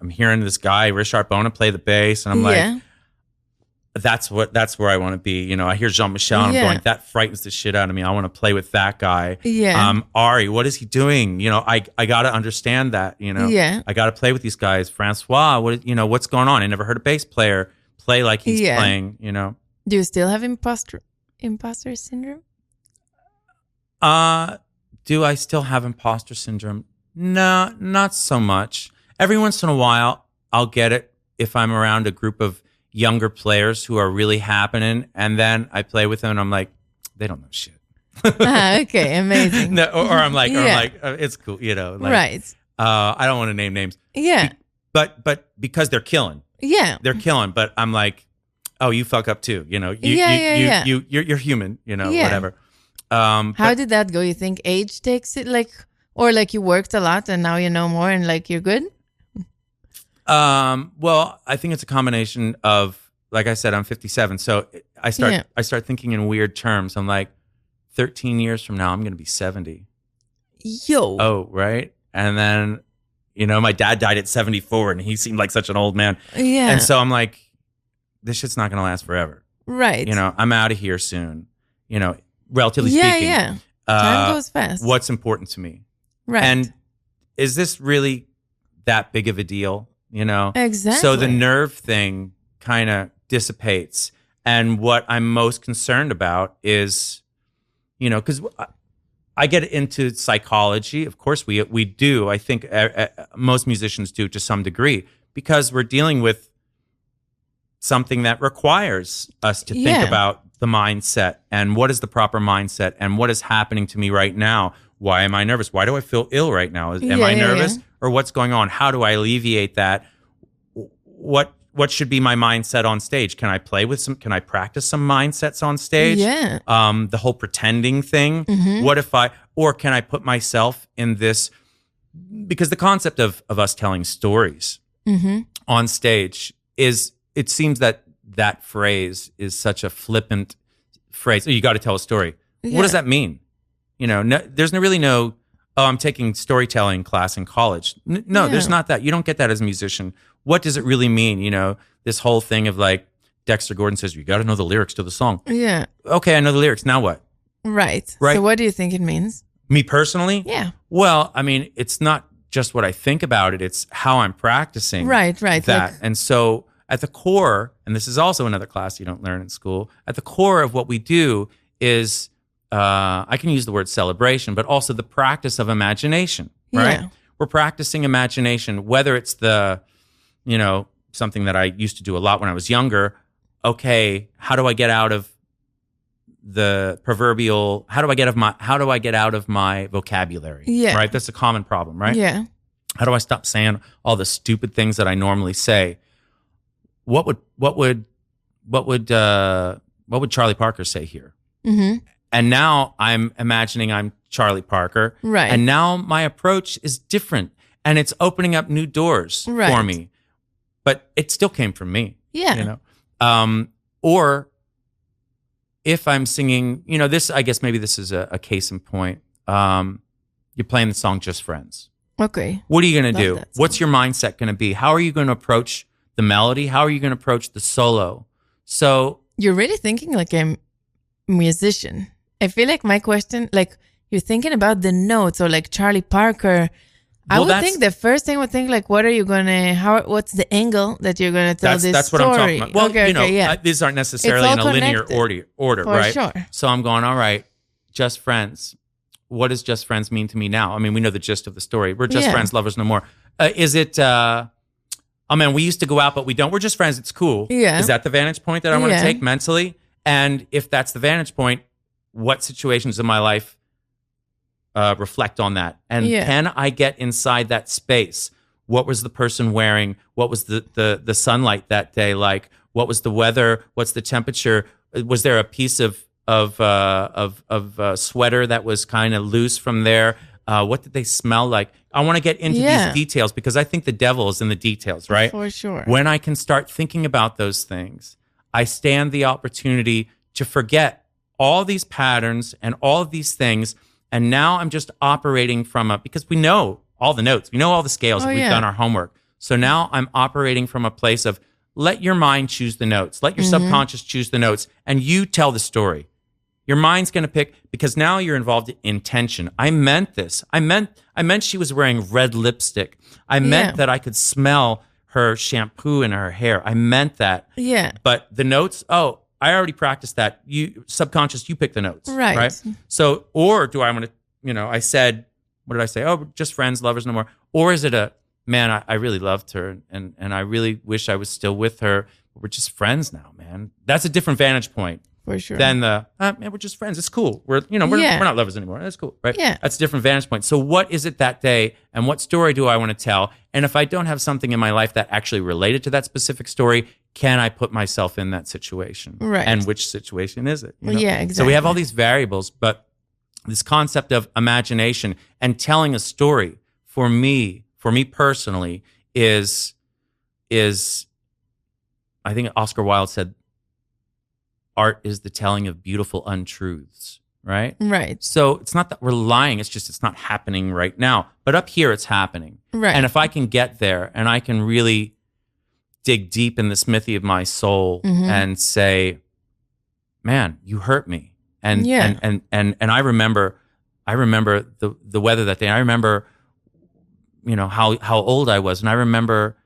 Speaker 3: I'm hearing this guy, Richard Bona, play the bass, and I'm like, that's where I want to be. I hear Jean-Michel, and I'm going, that frightens the shit out of me. I want to play with that guy.
Speaker 2: Yeah.
Speaker 3: Ari, what is he doing? I got to understand that, I got to play with these guys. Francois, what's going on? I never heard a bass player play like he's playing,
Speaker 2: Do you still have imposter syndrome?
Speaker 3: Do I still have imposter syndrome? No, not so much. Every once in a while, I'll get it if I'm around a group of younger players who are really happening, and then I play with them, and I'm like, they don't know shit.
Speaker 2: Okay, amazing.
Speaker 3: No, or I'm like,
Speaker 2: Yeah.
Speaker 3: it's cool, like,
Speaker 2: Right.
Speaker 3: I don't want to name names.
Speaker 2: Yeah.
Speaker 3: But because they're killing.
Speaker 2: Yeah.
Speaker 3: They're killing, but I'm like, oh, you fuck up too, you're human,
Speaker 2: Yeah.
Speaker 3: whatever.
Speaker 2: How did that go? You think age takes it, like, or like you worked a lot and now you know more and like you're good?
Speaker 3: Well, I think it's a combination of, like I said, I'm 57, so I start thinking in weird terms. I'm like, 13 years from now, I'm going to be 70.
Speaker 2: Yo.
Speaker 3: Oh, right. And then, my dad died at 74 and he seemed like such an old man.
Speaker 2: Yeah.
Speaker 3: And so I'm like, this shit's not going to last forever.
Speaker 2: Right.
Speaker 3: I'm out of here soon, relatively speaking.
Speaker 2: Yeah. Time goes fast.
Speaker 3: What's important to me?
Speaker 2: Right.
Speaker 3: And is this really that big of a deal?
Speaker 2: Exactly.
Speaker 3: So the nerve thing kind of dissipates. And what I'm most concerned about is, because I get into psychology. Of course, we do. I think most musicians do to some degree, because we're dealing with something that requires us to think about the mindset and what is the proper mindset and what is happening to me right now. Why am I nervous? Why do I feel ill right now? Am I nervous or what's going on? How do I alleviate that? What should be my mindset on stage? Can I practice some mindsets on stage?
Speaker 2: Yeah.
Speaker 3: The whole pretending thing. Mm-hmm. Or can I put myself in this? Because the concept of us telling stories on stage it seems that phrase is such a flippant phrase. Oh, you got to tell a story. Yeah. What does that mean? There's really no, I'm taking storytelling class in college. No, there's not that. You don't get that as a musician. What does it really mean? This whole thing of like, Dexter Gordon says, you got to know the lyrics to the song. Yeah. Okay, I know the lyrics. Now what?
Speaker 2: Right. So what do you think it means?
Speaker 3: Me personally?
Speaker 2: Yeah.
Speaker 3: Well, I mean, it's not just what I think about it. It's how I'm practicing.
Speaker 2: Right.
Speaker 3: That. And so at the core, and this is also another class you don't learn in school, at the core of what we do is, I can use the word celebration, but also the practice of imagination, right? Yeah. We're practicing imagination, whether it's something that I used to do a lot when I was younger. Okay, how do I get out of the proverbial, how do I get out of my vocabulary? Yeah. Right? That's a common problem, right?
Speaker 2: Yeah.
Speaker 3: How do I stop saying all the stupid things that I normally say? What would Charlie Parker say here? Mm-hmm. And now I'm imagining I'm Charlie Parker.
Speaker 2: Right.
Speaker 3: And now my approach is different. And it's opening up new doors for me. But it still came from me.
Speaker 2: Yeah.
Speaker 3: Or if I'm singing, this, I guess maybe this is a case in point. You're playing the song Just Friends.
Speaker 2: Okay.
Speaker 3: What are you going to do? What's your mindset going to be? How are you going to approach the melody? How are you going to approach the solo? So
Speaker 2: you're really thinking like a musician. I feel like my question, like you're thinking about the notes or like Charlie Parker. I would think the first thing I would think like, what's the angle that you're going to tell this story?
Speaker 3: That's what I'm talking about. Well, these aren't necessarily in a linear order,
Speaker 2: for
Speaker 3: right?
Speaker 2: Sure.
Speaker 3: So I'm going, all right, Just Friends. What does Just Friends mean to me now? I mean, we know the gist of the story. We're just friends, lovers no more. Is it, oh man, we used to go out, but we don't. We're just friends. It's cool.
Speaker 2: Yeah.
Speaker 3: Is that the vantage point that I want to take mentally? And if that's the vantage point, what situations in my life reflect on that? And can I get inside that space? What was the person wearing? What was the sunlight that day like? What was the weather? What's the temperature? Was there a piece of sweater that was kind of loose from there? What did they smell like? I want to get into these details because I think the devil is in the details, right?
Speaker 2: For sure.
Speaker 3: When I can start thinking about those things, I stand the opportunity to forget all these patterns and all of these things. And now I'm just operating because we know all the notes, we know all the scales, we've done our homework. So now I'm operating from a place of let your mind choose the notes, let your subconscious choose the notes, and you tell the story. Your mind's going to pick, because now you're involved in tension. I meant this. I meant she was wearing red lipstick. I meant that I could smell her shampoo in her hair. I meant that.
Speaker 2: Yeah.
Speaker 3: But the notes, I already practiced that. You subconscious, you pick the notes. Right. So, or do I want to, I said, what did I say? Oh, just friends, lovers no more. Or is it man, I really loved her and I really wish I was still with her. We're just friends now, man. That's a different vantage point.
Speaker 2: For sure.
Speaker 3: than the man, we're just friends. It's cool. We're not lovers anymore. That's cool, right?
Speaker 2: Yeah.
Speaker 3: That's a different vantage point. So what is it that day, and what story do I want to tell? And if I don't have something in my life that actually related to that specific story, can I put myself in that situation?
Speaker 2: Right.
Speaker 3: And which situation is it?
Speaker 2: Yeah, exactly.
Speaker 3: So we have all these variables, but this concept of imagination and telling a story for me personally is I think Oscar Wilde said, art is the telling of beautiful untruths, right?
Speaker 2: Right.
Speaker 3: So it's not that we're lying, it's just it's not happening right now. But up here it's happening.
Speaker 2: Right.
Speaker 3: And if I can get there and I can really dig deep in the smithy of my soul and say, man, you hurt me. And I remember the weather that day. I remember, how old I was, and I remember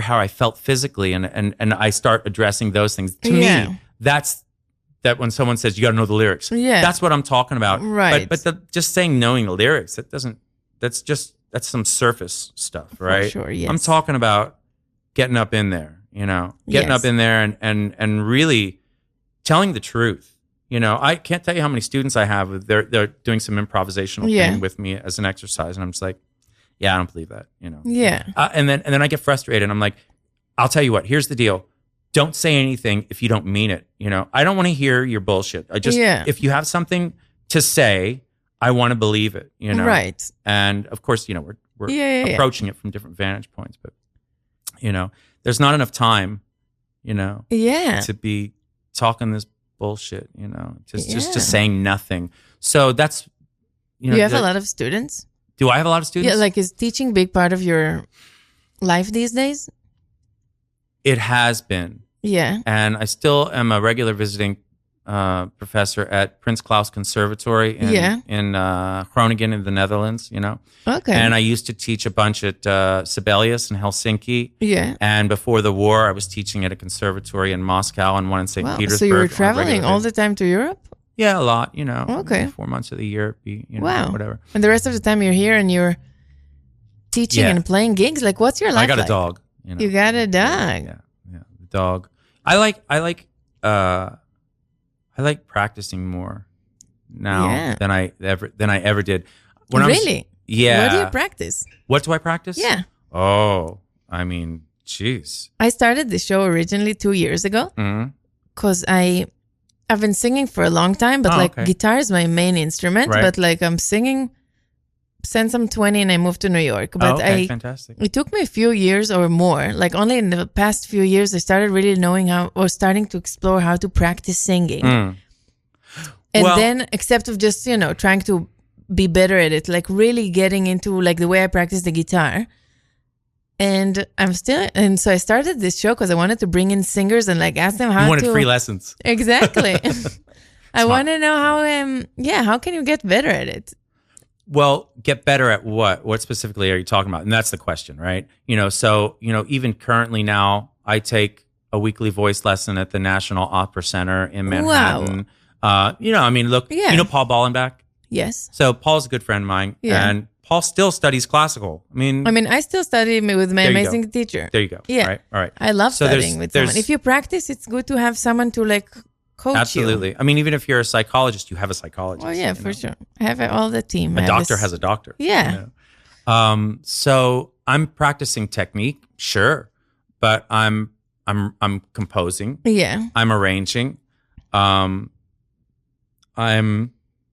Speaker 3: how I felt physically, and I start addressing those things. To me, that's that when someone says you got to know the lyrics.
Speaker 2: Yeah,
Speaker 3: that's what I'm talking about.
Speaker 2: Right.
Speaker 3: But just saying knowing the lyrics, that's some surface stuff, right?
Speaker 2: For sure. Yes.
Speaker 3: I'm talking about getting up in there, getting up in there and really telling the truth. I can't tell you how many students I have. They're doing some improvisational thing with me as an exercise, and I'm just like, yeah, I don't believe that.
Speaker 2: Yeah.
Speaker 3: And then I get frustrated. And I'm like, I'll tell you what. Here's the deal. Don't say anything if you don't mean it. I don't want to hear your bullshit. If you have something to say, I want to believe it.
Speaker 2: Right.
Speaker 3: And of course, we're approaching it from different vantage points, but there's not enough time, to be talking this bullshit, just saying nothing. So that's,
Speaker 2: you have a lot of students.
Speaker 3: Do I have a lot of students?
Speaker 2: Yeah, like is teaching a big part of your life these days?
Speaker 3: It has been.
Speaker 2: Yeah.
Speaker 3: And I still am a regular visiting professor at Prins Claus Conservatory in Groningen in the Netherlands,
Speaker 2: Okay.
Speaker 3: And I used to teach a bunch at Sibelius in Helsinki.
Speaker 2: Yeah.
Speaker 3: And before the war, I was teaching at a conservatory in Moscow and one in St. Petersburg.
Speaker 2: So you were traveling all the time to Europe?
Speaker 3: Yeah, a lot,
Speaker 2: Okay.
Speaker 3: 4 months of the year, whatever.
Speaker 2: And the rest of the time you're here and you're teaching and playing gigs? Like, what's your life
Speaker 3: like? I got
Speaker 2: like?
Speaker 3: a dog.
Speaker 2: You got a dog.
Speaker 3: Yeah, the dog. I like practicing more now than I ever did.
Speaker 2: Really?
Speaker 3: Yeah.
Speaker 2: What do you practice?
Speaker 3: What do I practice?
Speaker 2: Yeah.
Speaker 3: Oh, I mean, jeez.
Speaker 2: I started the show originally 2 years ago because I've been singing for a long time, but guitar is my main instrument.
Speaker 3: Right.
Speaker 2: But I'm singing since I'm 20 and I moved to New York. But
Speaker 3: fantastic.
Speaker 2: It took me a few years or more. Like only in the past few years, I started really knowing starting to explore how to practice singing. And then, except of just, trying to be better at it, like really getting into like the way I practice the guitar. And so I started this show because I wanted to bring in singers and ask them how
Speaker 3: you wanted free lessons.
Speaker 2: Exactly. I want to know how can you get better at it?
Speaker 3: Well, get better at what? What specifically are you talking about? And that's the question, right? Even currently now, I take a weekly voice lesson at the National Opera Center in Manhattan.
Speaker 2: Wow.
Speaker 3: Look, Paul Ballenbach?
Speaker 2: Yes.
Speaker 3: So Paul's a good friend of mine, and Paul still studies classical.
Speaker 2: I still study with my amazing teacher.
Speaker 3: There you go.
Speaker 2: Yeah.
Speaker 3: All right.
Speaker 2: I love studying with someone. If you practice, it's good to have someone to coach
Speaker 3: absolutely.
Speaker 2: you.
Speaker 3: Even if you're a psychologist, you have a psychologist.
Speaker 2: Oh yeah, for sure. I have all the team.
Speaker 3: A doctor has a doctor.
Speaker 2: Yeah.
Speaker 3: So I'm practicing technique, sure, but I'm composing.
Speaker 2: Yeah.
Speaker 3: I'm arranging. I'm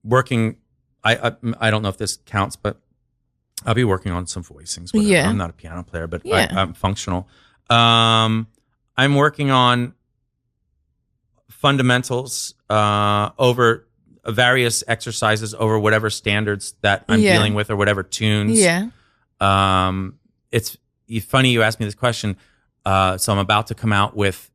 Speaker 3: working. I don't know if this counts, but I'll be working on some voicings. Whatever.
Speaker 2: Yeah.
Speaker 3: I'm not a piano player, but I'm functional. I'm working on fundamentals over various exercises over whatever standards that I'm dealing with or whatever tunes.
Speaker 2: Yeah.
Speaker 3: It's funny you asked me this question. So I'm about to come out with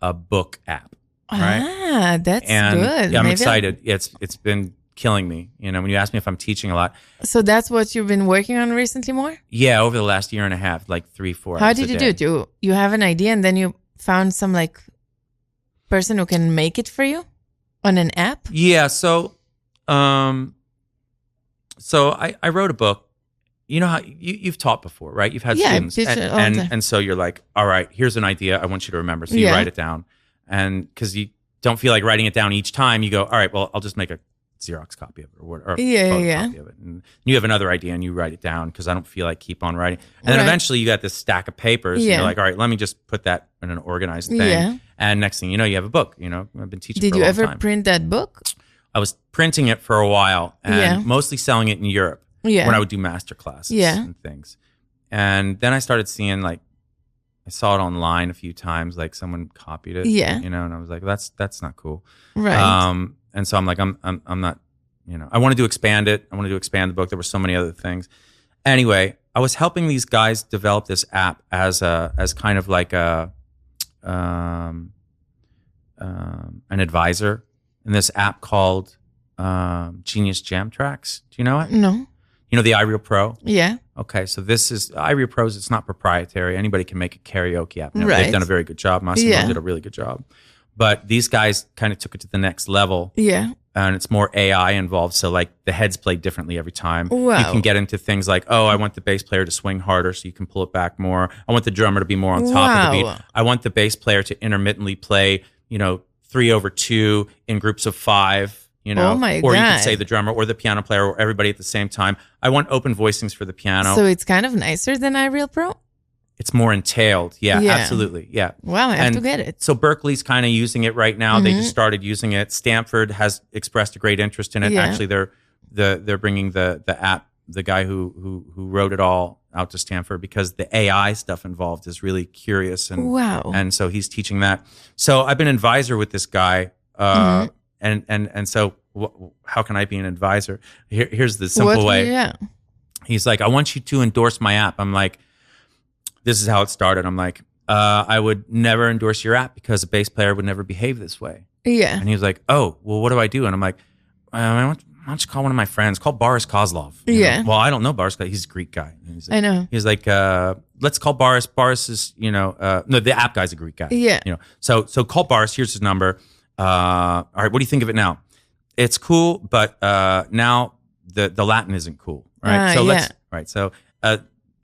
Speaker 3: a book app. Right?
Speaker 2: Ah, that's good.
Speaker 3: Yeah, I'm excited. It's been killing me. When you ask me if I'm teaching a lot.
Speaker 2: So that's what you've been working on recently more?
Speaker 3: Yeah, over the last year and a half, 3-4
Speaker 2: How did you do it? You have an idea and then you found some person who can make it for you on an app?
Speaker 3: Yeah, so I wrote a book. You know how you've taught before, right? You've had students, and so you're like, all right, here's an idea. I want you to remember. So you write it down, and because you don't feel like writing it down each time, you go, all right, well, I'll just make a Xerox copy of it or a photocopy of it. And you have another idea and you write it down because I don't feel like keep on writing. And then eventually you got this stack of papers and you're like, all right, let me just put that in an organized thing. Yeah. And next thing you know, you have a book. You know, I've been teaching for a long time.
Speaker 2: Did you ever print that book?
Speaker 3: I was printing it for a while and mostly selling it in Europe when I would do master classes and things. And then I started seeing like, I saw it online a few times, like someone copied it, you know, and I was like, that's not cool.
Speaker 2: Right.
Speaker 3: And so I'm like, I'm not, you know, I wanted to expand it. I wanted to expand the book. There were so many other things. Anyway, I was helping these guys develop this app as kind of like an advisor in this app called Genius Jam Tracks. Do you know it?
Speaker 2: No.
Speaker 3: You know the iReal Pro?
Speaker 2: Yeah.
Speaker 3: Okay, so this is iReal Pros. It's not proprietary. Anybody can make a karaoke app. Now, they've done a very good job. Massimo did a really good job. But these guys kind of took it to the next level. Yeah. And it's more AI involved. So like the heads play differently every time. Wow. You can get into things like, oh, I want the bass player to swing harder so you can pull it back more. I want the drummer to be more on top of the beat. I want the bass player to intermittently play, 3/2 in groups of 5,
Speaker 2: Oh my God.
Speaker 3: Or you can say the drummer or the piano player or everybody at the same time. I want open voicings for the piano.
Speaker 2: So it's kind of nicer than iReal Pro?
Speaker 3: It's more entailed. Yeah, absolutely. Yeah.
Speaker 2: Wow, I have to get it.
Speaker 3: So Berkeley's kind of using it right now. They just started using it. Stanford has expressed a great interest in it. Yeah. Actually, they're bringing the app, the guy who wrote it all out to Stanford because the AI stuff involved is really curious. And and so he's teaching that. So I've been an advisor with this guy. And so how can I be an advisor? Here's the simple way. Yeah. He's like, I want you to endorse my app. I'm like, this is how it started. I'm like, I would never endorse your app because a bass player would never behave this way. Yeah. And he was like, oh, well, what do I do? And I'm like, why don't you call one of my friends? Call Boris Kozlov. Well, I don't know Boris. He's a Greek guy. Like,
Speaker 2: I know.
Speaker 3: He's like, let's call Boris. Boris is, no, the app guy's a Greek guy. Yeah. So call Boris. Here's his number. All right, what do you think of it now? It's cool, but now the Latin isn't cool. Right. So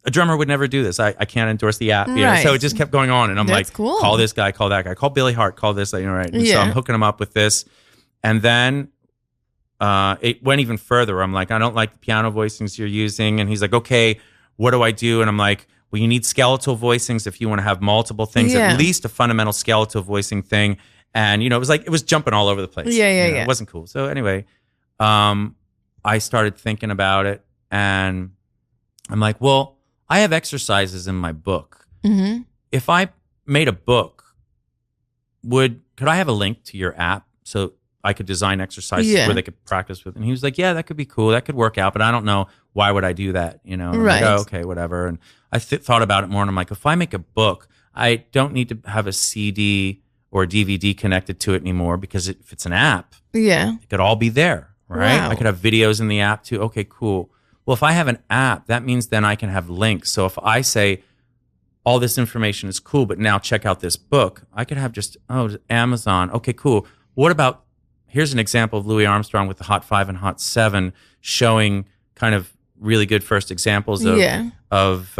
Speaker 3: a drummer would never do this. I can't endorse the app. So it just kept going on. And I'm like, cool. Call this guy, call that guy, call Billy Hart, call this, right. And so I'm hooking him up with this. And then it went even further. I'm like, I don't like the piano voicings you're using. And he's like, okay, what do I do? And I'm like, well, you need skeletal voicings if you want to have multiple things, at least a fundamental skeletal voicing thing. And, it was jumping all over the place. It wasn't cool. So anyway, I started thinking about it and I'm like, well, I have exercises in my book. Mm-hmm. If I made a book, could I have a link to your app so I could design exercises where they could practice with? And he was like, yeah, that could be cool. That could work out, but I don't know why would I do that, And I'm like, oh, okay, whatever. And I thought about it more and I'm like, if I make a book, I don't need to have a CD or DVD connected to it anymore because if it's an app, it could all be there, right? Wow. I could have videos in the app too. Okay, cool. Well, if I have an app, that means then I can have links. So if I say all this information is cool, but now check out this book, I could have just, Amazon. Okay, cool. What about, here's an example of Louis Armstrong with the Hot 5 and Hot 7 showing kind of really good first examples of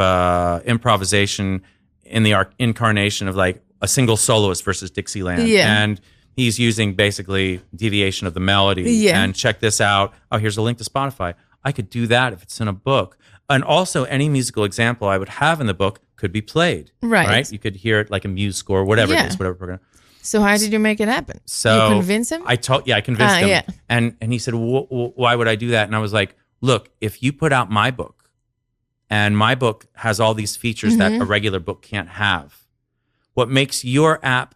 Speaker 3: improvisation in the incarnation of like a single soloist versus Dixieland. Yeah. And he's using basically deviation of the melody. Yeah. And check this out. Oh, here's a link to Spotify. I could do that if it's in a book. And also any musical example I would have in the book could be played. Right? You could hear it like a Muse score, whatever it is, whatever program.
Speaker 2: So how did you make it happen?
Speaker 3: So
Speaker 2: you convince him?
Speaker 3: I convinced him. Yeah. And he said, why would I do that? And I was like, look, if you put out my book and my book has all these features that a regular book can't have, what makes your app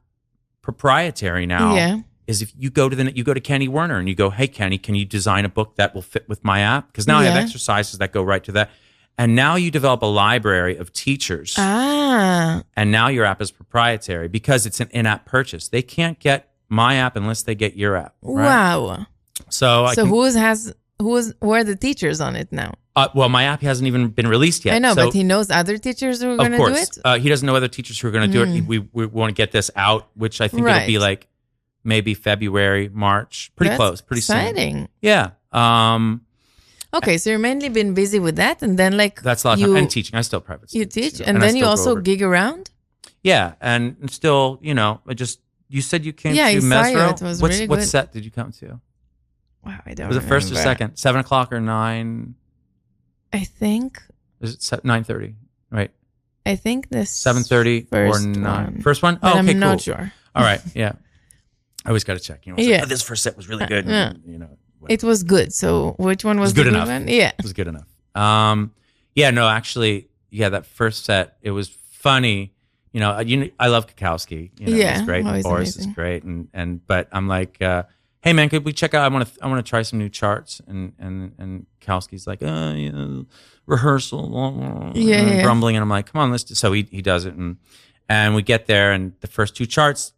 Speaker 3: proprietary now is if you go to Kenny Werner and you go, hey, Kenny, can you design a book that will fit with my app? Because now I have exercises that go right to that. And now you develop a library of teachers. And now your app is proprietary because it's an in-app purchase. They can't get my app unless they get your app. Right?
Speaker 2: Wow.
Speaker 3: So
Speaker 2: who are the teachers on it now?
Speaker 3: Well, my app hasn't even been released yet.
Speaker 2: I know, but he knows other teachers who are going to do it?
Speaker 3: He doesn't know other teachers who are going to do it. We want to get this out, which I think it'll be like maybe February, March. Pretty close, pretty
Speaker 2: exciting.
Speaker 3: Soon. Yeah.
Speaker 2: Okay, so you've mainly been busy with that, and then
Speaker 3: that's a lot of time. And teaching. I still private.
Speaker 2: You teach, and then you also gig around.
Speaker 3: Yeah, and still, I just you said you came
Speaker 2: Yeah, I
Speaker 3: to
Speaker 2: saw you.
Speaker 3: Mesro.
Speaker 2: It was
Speaker 3: What
Speaker 2: really good.
Speaker 3: set did you come to?
Speaker 2: Wow, I don't
Speaker 3: Was it first or
Speaker 2: remember.
Speaker 3: second? 7 o'clock or 9?
Speaker 2: I think.
Speaker 3: Is it 9:30? Right.
Speaker 2: I think this
Speaker 3: 7:30 or 9.
Speaker 2: one.
Speaker 3: First one?
Speaker 2: But
Speaker 3: Oh, okay,
Speaker 2: I'm not
Speaker 3: cool.
Speaker 2: sure.
Speaker 3: All right. Yeah. I always got to check. You know,
Speaker 2: Yeah.
Speaker 3: this first set was really good.
Speaker 2: Yeah.
Speaker 3: You know,
Speaker 2: It was good. So which one was
Speaker 3: good
Speaker 2: the good
Speaker 3: enough.
Speaker 2: one? Yeah.
Speaker 3: It was good enough. Yeah, no, actually, yeah, that first set, it was funny. You know, I love Kakowski. You know,
Speaker 2: Yeah,
Speaker 3: it's great.
Speaker 2: always
Speaker 3: Boris is
Speaker 2: amazing.
Speaker 3: great, and but I'm like, hey man, could we check out? I want to try some new charts, and Kakowski's like, you know, rehearsal,
Speaker 2: Yeah.
Speaker 3: grumbling, and I'm like, come on, let's do. So he does it, and we get there, and the first 2 charts,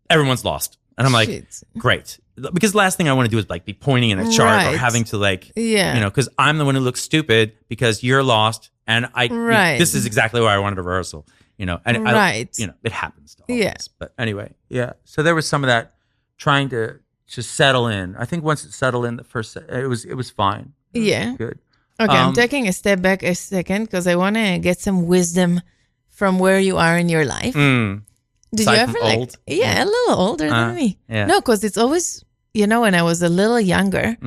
Speaker 3: everyone's lost, and I'm like,
Speaker 2: Shit.
Speaker 3: great, because the last thing I want to do is like be pointing in a chart or
Speaker 2: Right.
Speaker 3: having to like,
Speaker 2: Yeah.
Speaker 3: you know, because I'm the one who looks stupid because you're lost, and
Speaker 2: Right.
Speaker 3: this is exactly where I wanted a rehearsal, you know, and
Speaker 2: Right.
Speaker 3: you know, it happens to all
Speaker 2: Yeah.
Speaker 3: of us. But anyway, yeah. So there was some of that trying to settle in. I think once it settled in, the first it was fine. It was
Speaker 2: Yeah.
Speaker 3: good.
Speaker 2: Okay, I'm taking a step back a second because I want to get some wisdom from where you are in your life. Did
Speaker 3: Aside
Speaker 2: you ever
Speaker 3: from
Speaker 2: like?
Speaker 3: old?
Speaker 2: Yeah, a little older than me.
Speaker 3: yeah.
Speaker 2: No, because it's always, you know, when I was a little younger,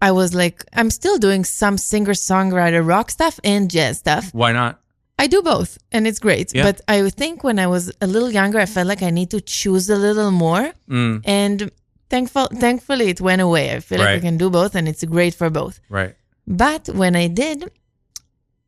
Speaker 2: I was like, I'm still doing some singer-songwriter rock stuff and jazz stuff.
Speaker 3: Why not?
Speaker 2: I do both, and it's great.
Speaker 3: Yeah.
Speaker 2: But I think when I was a little younger, I felt like I need to choose a little more. And thankfully, it went away. I feel like I
Speaker 3: Right.
Speaker 2: can do both, and it's great for both.
Speaker 3: Right.
Speaker 2: But when I did,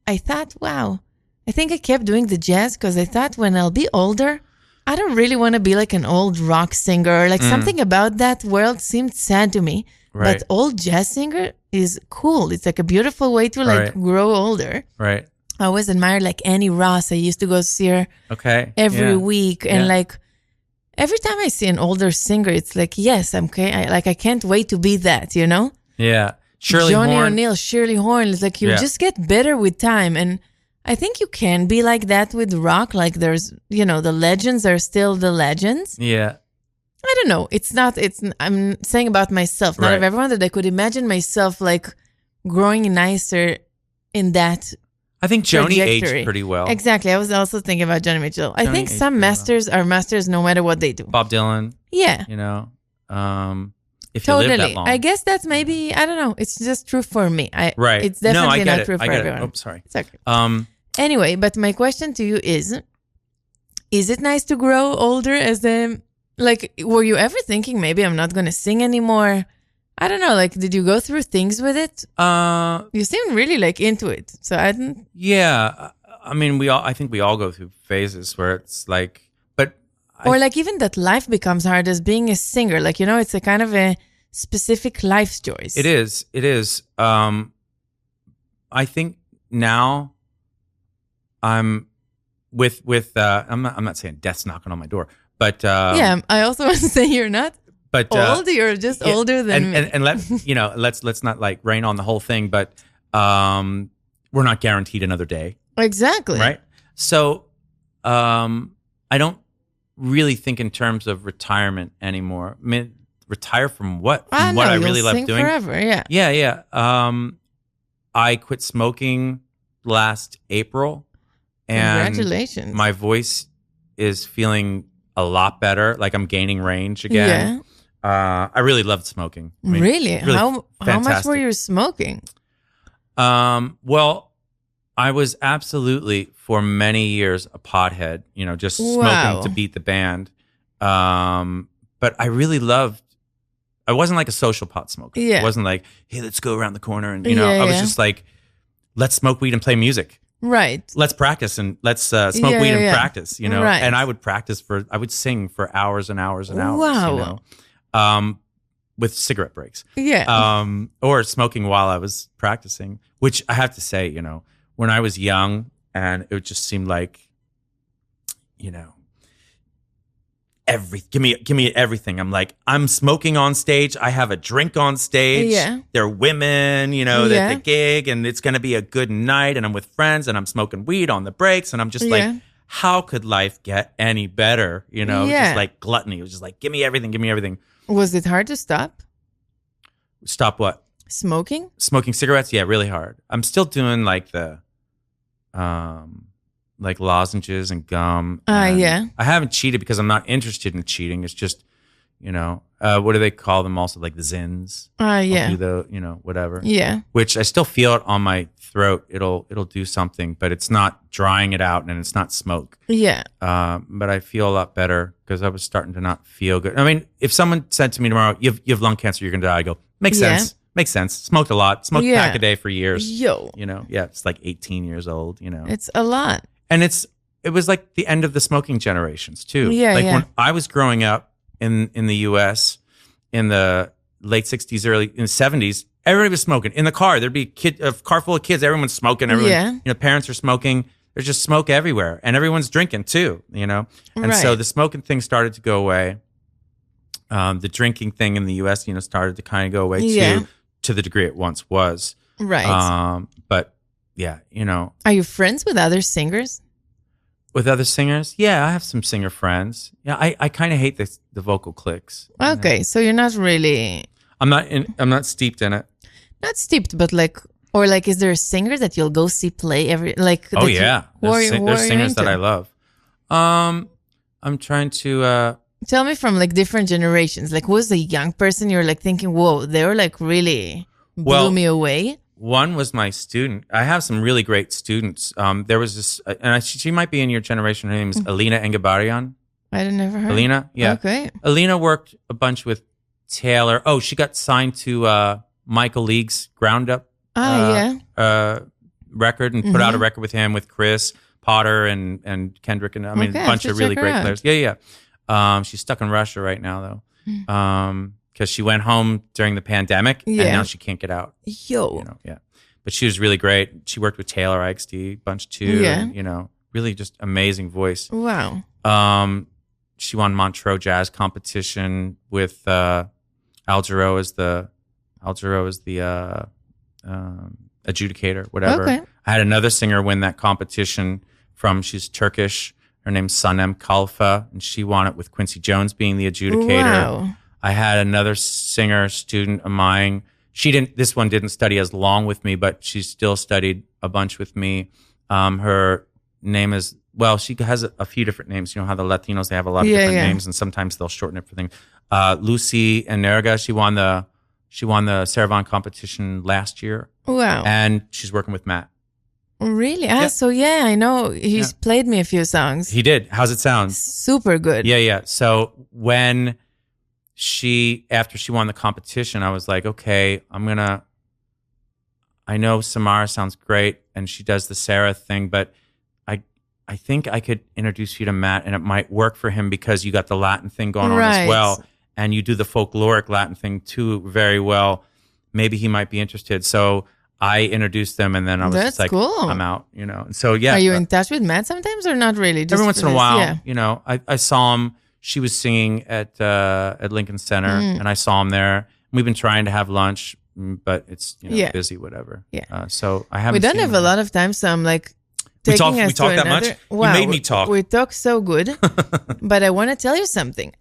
Speaker 2: I thought, wow, I think I kept doing the jazz because I thought when I'll be older, I don't really want to be like an old rock singer. Like something about that world seemed sad to me.
Speaker 3: Right.
Speaker 2: But old jazz singer is cool. It's like a beautiful way to like
Speaker 3: Right.
Speaker 2: grow older.
Speaker 3: Right.
Speaker 2: I always admired like Annie Ross. I used to go see her
Speaker 3: Okay.
Speaker 2: every
Speaker 3: Yeah.
Speaker 2: week. And
Speaker 3: Yeah.
Speaker 2: like every time I see an older singer, it's like, yes, I'm okay. I can't wait to be that, you know?
Speaker 3: Yeah. Shirley
Speaker 2: Johnny
Speaker 3: Horn.
Speaker 2: O'Neill, Shirley Horn. It's like you
Speaker 3: Yeah.
Speaker 2: just get better with time. And I think you can be like that with rock. Like there's, you know, the legends are still the legends.
Speaker 3: Yeah.
Speaker 2: I don't know. I'm saying about myself, not
Speaker 3: Right.
Speaker 2: of everyone, that I could imagine myself like growing nicer in that.
Speaker 3: I think Joni
Speaker 2: trajectory.
Speaker 3: aged pretty well.
Speaker 2: Exactly. I was also thinking about Johnny Mitchell. I
Speaker 3: Johnny
Speaker 2: think
Speaker 3: aged
Speaker 2: some
Speaker 3: pretty well.
Speaker 2: masters are masters no matter what they do.
Speaker 3: Bob Dylan.
Speaker 2: Yeah.
Speaker 3: You know, if you live
Speaker 2: Totally.
Speaker 3: that long.
Speaker 2: I guess that's maybe, I don't know. It's just true for me.
Speaker 3: Right.
Speaker 2: It's definitely
Speaker 3: no, I get
Speaker 2: not
Speaker 3: it.
Speaker 2: true for
Speaker 3: I get
Speaker 2: everyone.
Speaker 3: it. Oh, sorry.
Speaker 2: It's okay. Anyway, but my question to you is it nice to grow older as a, like, were you ever thinking maybe I'm not going to sing anymore? I don't know. Like, did you go through things with it? You seem really like into it. So I didn't.
Speaker 3: Yeah. I mean, I think we all go through phases where it's like, but.
Speaker 2: Or like even that life becomes hard as being a singer. Like, you know, it's a kind of a specific life choice.
Speaker 3: It is. It is. I think now I'm with I'm not saying death's knocking on my door, but
Speaker 2: yeah, I also want to say you're not
Speaker 3: but
Speaker 2: old. You're just older than me.
Speaker 3: and let's not like rain on the whole thing, but we're not guaranteed another day,
Speaker 2: Exactly.
Speaker 3: right? So I don't really think in terms of retirement anymore. I mean, retire from what? From what I really
Speaker 2: you'll
Speaker 3: love
Speaker 2: sing
Speaker 3: doing.
Speaker 2: forever. Yeah.
Speaker 3: Yeah. I quit smoking last April, and
Speaker 2: Congratulations.
Speaker 3: my voice is feeling a lot better. Like I'm gaining range again. I really loved smoking. I mean,
Speaker 2: really?
Speaker 3: really
Speaker 2: How much
Speaker 3: fantastic.
Speaker 2: were you smoking?
Speaker 3: Well, I was absolutely for many years a pothead. You know, just
Speaker 2: Wow.
Speaker 3: smoking to beat the band. But I really loved. I wasn't like a social pot smoker.
Speaker 2: Yeah.
Speaker 3: It wasn't like, hey, let's go around the corner and I was
Speaker 2: Yeah.
Speaker 3: just like, let's smoke weed and play music.
Speaker 2: Right.
Speaker 3: Let's practice and let's smoke
Speaker 2: Yeah,
Speaker 3: weed and
Speaker 2: yeah.
Speaker 3: practice, you know.
Speaker 2: Right.
Speaker 3: And I would sing for hours and hours and hours,
Speaker 2: Wow.
Speaker 3: you know, with cigarette breaks,
Speaker 2: Yeah.
Speaker 3: or smoking while I was practicing. Which I have to say, you know, when I was young, and it just seemed like, you know, give me everything. I'm like, I'm smoking on stage. I have a drink on stage.
Speaker 2: Yeah.
Speaker 3: They're women, you know,
Speaker 2: Yeah.
Speaker 3: at the gig, and it's going to be a good night. And I'm with friends, and I'm smoking weed on the breaks. And I'm just
Speaker 2: Yeah.
Speaker 3: like, how could life get any better? You know,
Speaker 2: Yeah.
Speaker 3: just like gluttony. It was just like, give me everything, give me everything.
Speaker 2: Was it hard to stop
Speaker 3: Stop what?
Speaker 2: smoking?
Speaker 3: Smoking cigarettes? Yeah, really hard. I'm still doing like like lozenges and gum. And
Speaker 2: yeah.
Speaker 3: I haven't cheated because I'm not interested in cheating. It's just, what do they call them also? Like the Zins.
Speaker 2: Yeah.
Speaker 3: I'll do the, whatever.
Speaker 2: Yeah.
Speaker 3: Which I still feel it on my throat. It'll do something, but it's not drying it out and it's not smoke.
Speaker 2: Yeah.
Speaker 3: But I feel a lot better because I was starting to not feel good. I mean, if someone said to me tomorrow, you have lung cancer, you're going to die. I go, makes sense. Makes sense. Smoked a lot. Smoked a pack a day for years. It's like 18 years old,
Speaker 2: It's a lot.
Speaker 3: And it was like the end of the smoking generations too.
Speaker 2: Yeah,
Speaker 3: like when I was growing up in the US in the late 60s, early in the 70s, everybody was smoking. In the car, there'd be a car full of kids, everyone's smoking, parents are smoking. There's just smoke everywhere. And everyone's drinking too, And so the smoking thing started to go away. The drinking thing in the US, started to kind of go away too, to the degree it once was.
Speaker 2: Right.
Speaker 3: But yeah,
Speaker 2: Are you friends with other singers?
Speaker 3: With other singers? Yeah, I have some singer friends. Yeah, I kind of hate the vocal clicks.
Speaker 2: Okay, so you're not really...
Speaker 3: I'm not steeped in it.
Speaker 2: Not steeped, but is there a singer that you'll go see play every...
Speaker 3: Oh, yeah. There's singers that I love. I'm trying to...
Speaker 2: Tell me from different generations. Who was the young person you're thinking, whoa, they were really blew me away?
Speaker 3: One was my student. I have some really great students. There was this, and she might be in your generation. Her name is Alina Engabarian.
Speaker 2: I never heard.
Speaker 3: Alina, yeah.
Speaker 2: Okay.
Speaker 3: Alina worked a bunch with Taylor. Oh, she got signed to Michael League's Ground Up record and put out a record with him, with Chris Potter and Kendrick, and a bunch of really great players. Yeah. She's stuck in Russia right now, though. Because she went home during the pandemic and now she can't get out. But she was really great. She worked with Taylor Ikesty a bunch too.
Speaker 2: Yeah.
Speaker 3: And, really just amazing voice.
Speaker 2: Wow.
Speaker 3: She won Montreux Jazz Competition with Al Jarreau as the adjudicator, whatever.
Speaker 2: Okay.
Speaker 3: I had another singer win that competition she's Turkish. Her name's Sanem Kalfa, and she won it with Quincy Jones being the adjudicator.
Speaker 2: Wow.
Speaker 3: I had another singer student of mine. This one didn't study as long with me, but she still studied a bunch with me. Her name is, she has a few different names. You know how the Latinos, they have a lot of different names, and sometimes they'll shorten it for things. Lucy Energa, she won the Saravan competition last year.
Speaker 2: Wow.
Speaker 3: And she's working with Matt.
Speaker 2: Really? So I know he's played me a few songs.
Speaker 3: He did. How's it sound?
Speaker 2: Super good.
Speaker 3: Yeah. So when after she won the competition, I was like, okay, I know Samara sounds great and she does the Sarah thing, but I think I could introduce you to Matt and it might work for him because you got the Latin thing going on as well. And you do the folkloric Latin thing too very well. Maybe he might be interested. So I introduced them and then I was just like,
Speaker 2: cool.
Speaker 3: I'm out, And so, yeah.
Speaker 2: Are you in touch with Matt sometimes or not really? Just
Speaker 3: every once in a while, I saw him. She was singing at Lincoln Center and I saw him there. We've been trying to have lunch, but it's busy, whatever.
Speaker 2: Yeah.
Speaker 3: So I haven't.
Speaker 2: We don't have a lot of time, so I'm
Speaker 3: we talk that much?
Speaker 2: Wow,
Speaker 3: you made me talk.
Speaker 2: We talk so good. But I want to tell you something.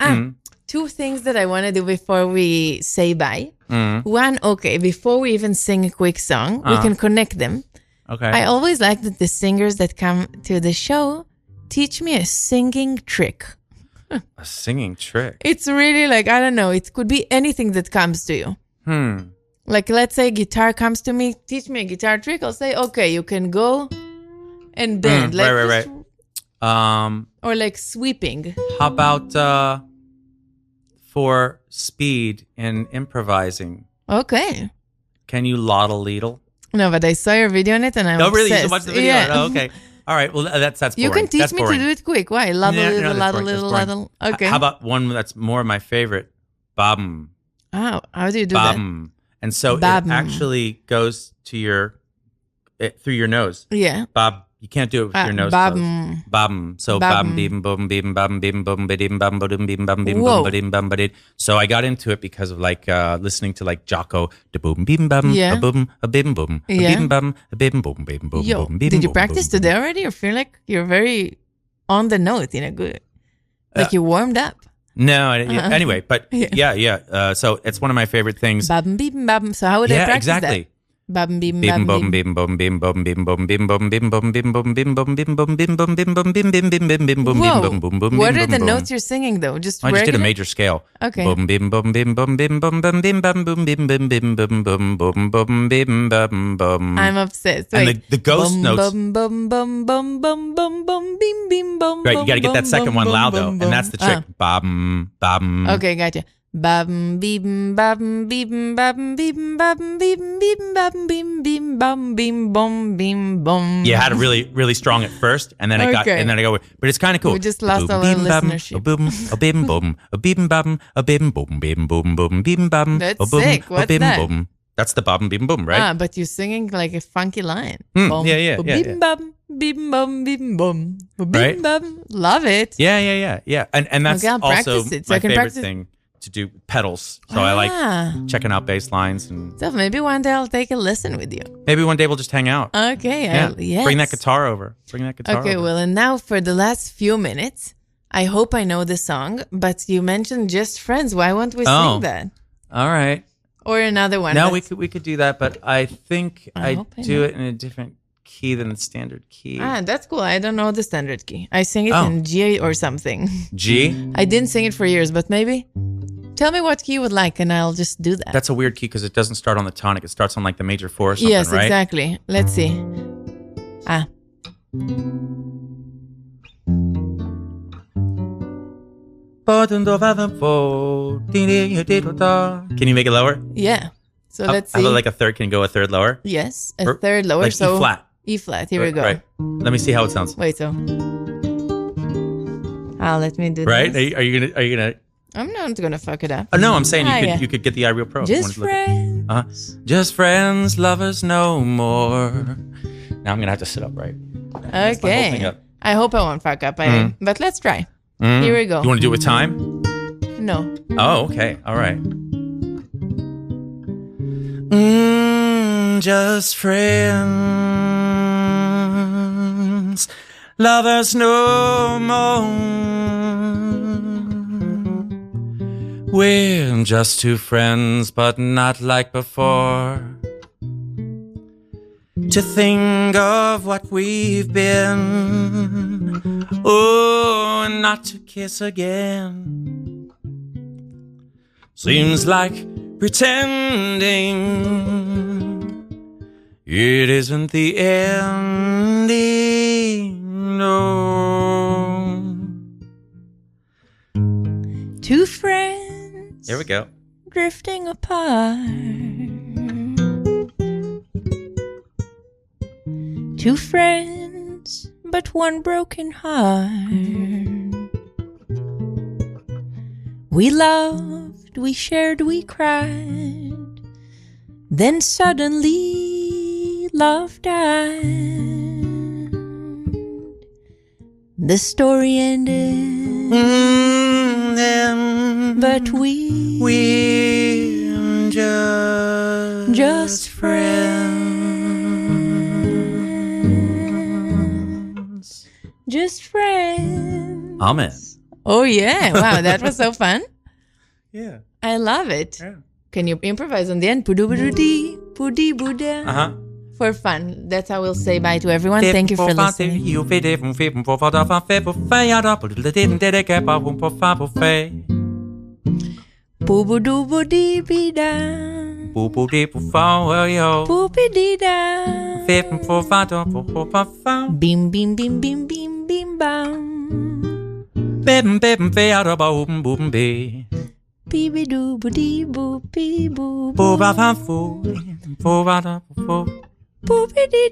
Speaker 2: Two things that I want to do before we say bye. One, before we even sing a quick song, we can connect them.
Speaker 3: Okay.
Speaker 2: I always like that the singers that come to the show teach me a singing trick.
Speaker 3: A singing trick?
Speaker 2: It's really I don't know. It could be anything that comes to you. Let's say guitar comes to me, teach me a guitar trick. I'll say, okay, you can go and bend.
Speaker 3: Right.
Speaker 2: Or sweeping.
Speaker 3: How about for speed in improvising?
Speaker 2: Okay.
Speaker 3: Can you lottle leadle?
Speaker 2: No, but I saw your video on it and I'm obsessed.
Speaker 3: Really? You watched the video?
Speaker 2: Yeah.
Speaker 3: Oh, okay. All right. Well, that's boring.
Speaker 2: You can teach me to do it quick. Why? Lottle,
Speaker 3: little.
Speaker 2: Okay.
Speaker 3: How about one that's more of my favorite? Babm.
Speaker 2: Oh, how do you do that?
Speaker 3: And so it actually goes to through your nose.
Speaker 2: Yeah.
Speaker 3: Bob. You can't do it with your nose closed. Babm. So babm, beebm, boom, beebm, babm, beebm, boom, beebm, babm, boom, beebm, babm, beebm, boom, beebm, babm, beebm. So I got into it because of listening to Jocko, the boom, beebm, babm, a boom, a beebm, boom, a beebm, babm, a beebm, boom, beebm, boom, boom, beebm.
Speaker 2: Did you practice today already, or feel like you're very on the note in a good, you warmed up?
Speaker 3: No, anyway, but yeah. So it's one of my favorite things.
Speaker 2: Babm, beebm, babm. So how would I practice
Speaker 3: exactly.
Speaker 2: that? Bam bim
Speaker 3: Bim
Speaker 2: bam
Speaker 3: bum
Speaker 2: bim.
Speaker 3: bim bum bim bum bim bum bim bum bim bum bim bum bim bum bim bum bim bum bim bum bim bim bim bim bim bum
Speaker 2: Whoa!
Speaker 3: bim bum bum
Speaker 2: What
Speaker 3: bim
Speaker 2: are the
Speaker 3: bum
Speaker 2: notes you're singing though? Just
Speaker 3: I just did a
Speaker 2: regular?
Speaker 3: major scale.
Speaker 2: Okay.
Speaker 3: Bum bim bum bim bum bim bum bum bim bum bum bim bim bim bum bum bum bum bim bum bum.
Speaker 2: I'm obsessed.
Speaker 3: And
Speaker 2: Wait.
Speaker 3: the ghost
Speaker 2: bum,
Speaker 3: notes.
Speaker 2: Bum bum bum bum bum bum bum bim bim bum.
Speaker 3: Right, you got to get that
Speaker 2: bum,
Speaker 3: second
Speaker 2: bum,
Speaker 3: one
Speaker 2: bum,
Speaker 3: loud
Speaker 2: bum,
Speaker 3: though,
Speaker 2: bum.
Speaker 3: and that's the trick. Bum bum.
Speaker 2: Okay, gotcha. Bam bim bam bim bam bim bam bim bim bam bim bim bam bim bum bim bum.
Speaker 3: Yeah, I had it really strong at first, and then I go, but it's kind of cool.
Speaker 2: We just lost all our listenership.
Speaker 3: A boom, a bim bum, a bim bam, a bim bum, bim bum bum, bim bam.
Speaker 2: That's
Speaker 3: a boom,
Speaker 2: sick.
Speaker 3: a
Speaker 2: What's
Speaker 3: bim
Speaker 2: that?
Speaker 3: bum. That's the bum bim bum, right?
Speaker 2: But you're singing like a funky line.
Speaker 3: Yeah.
Speaker 2: Bim bam bim bum bim bum. Bim
Speaker 3: Right?
Speaker 2: bam. Love it.
Speaker 3: Yeah. And that's
Speaker 2: Okay, I'll
Speaker 3: also
Speaker 2: practice it so I
Speaker 3: my
Speaker 2: can
Speaker 3: favorite
Speaker 2: practice.
Speaker 3: thing to do, pedals. So I like checking out bass lines, and
Speaker 2: So maybe one day I'll take a listen with you.
Speaker 3: maybe one day we'll just hang out.
Speaker 2: Okay. Yes.
Speaker 3: Bring that guitar over.
Speaker 2: Okay, well, and now for the last few minutes, I hope I know the song, but you mentioned Just Friends. Why won't we sing that?
Speaker 3: All right.
Speaker 2: Or another one?
Speaker 3: No, we could do that, but I think
Speaker 2: I
Speaker 3: I
Speaker 2: hope I
Speaker 3: do
Speaker 2: know.
Speaker 3: it in a different key than the standard key.
Speaker 2: That's cool. I don't know the standard key. I sing it in G or something.
Speaker 3: G?
Speaker 2: I didn't sing it for years, but maybe. Tell me what key you would like, and I'll just do that.
Speaker 3: That's a weird key because it doesn't start on the tonic. It starts on like the major 4 or something,
Speaker 2: yes,
Speaker 3: right?
Speaker 2: exactly. Let's see.
Speaker 3: Can you make it lower?
Speaker 2: Yeah. So let's see.
Speaker 3: How about like a third? Can you go a third lower?
Speaker 2: Yes, a third lower.
Speaker 3: Like
Speaker 2: so
Speaker 3: E flat.
Speaker 2: E flat. Here we go.
Speaker 3: Right. Let me see how it sounds.
Speaker 2: Wait, so. Let me do
Speaker 3: Right?
Speaker 2: this.
Speaker 3: Are you gonna?
Speaker 2: I'm not gonna fuck it up.
Speaker 3: Oh no, I'm saying
Speaker 2: yeah.
Speaker 3: you could get the iReal Pro.
Speaker 2: Just friends.
Speaker 3: Just friends, lovers no more. Now I'm gonna have to sit upright. That's my whole thing
Speaker 2: Okay.
Speaker 3: up.
Speaker 2: I hope I won't fuck up. But let's try. Here we go.
Speaker 3: You want to do it with time?
Speaker 2: No.
Speaker 3: Oh, okay. All right. Just friends, lovers no more. We're just two friends, but not like before. To think of what we've been, oh, and not to kiss again. Seems like pretending it isn't the ending, no.
Speaker 2: Two friends.
Speaker 3: Here we go.
Speaker 2: Drifting apart. Two friends, but one broken heart. We loved, we shared, we cried. Then suddenly love died. The story ended, but we're just friends. Just friends.
Speaker 3: Amen.
Speaker 2: Oh yeah! Wow, that was so fun.
Speaker 3: Yeah.
Speaker 2: I love it.
Speaker 3: Yeah.
Speaker 2: Can you improvise on the end? Pudi pudi buda.
Speaker 3: Uh-huh.
Speaker 2: For fun. That's how we'll say bye to everyone. Thank you for listening. Boo doo boo dee bee da. Poopy dee da. Bim bim bim bim bim bim bam. Beeby doo boo dee boo bee boo boo. Boopy dee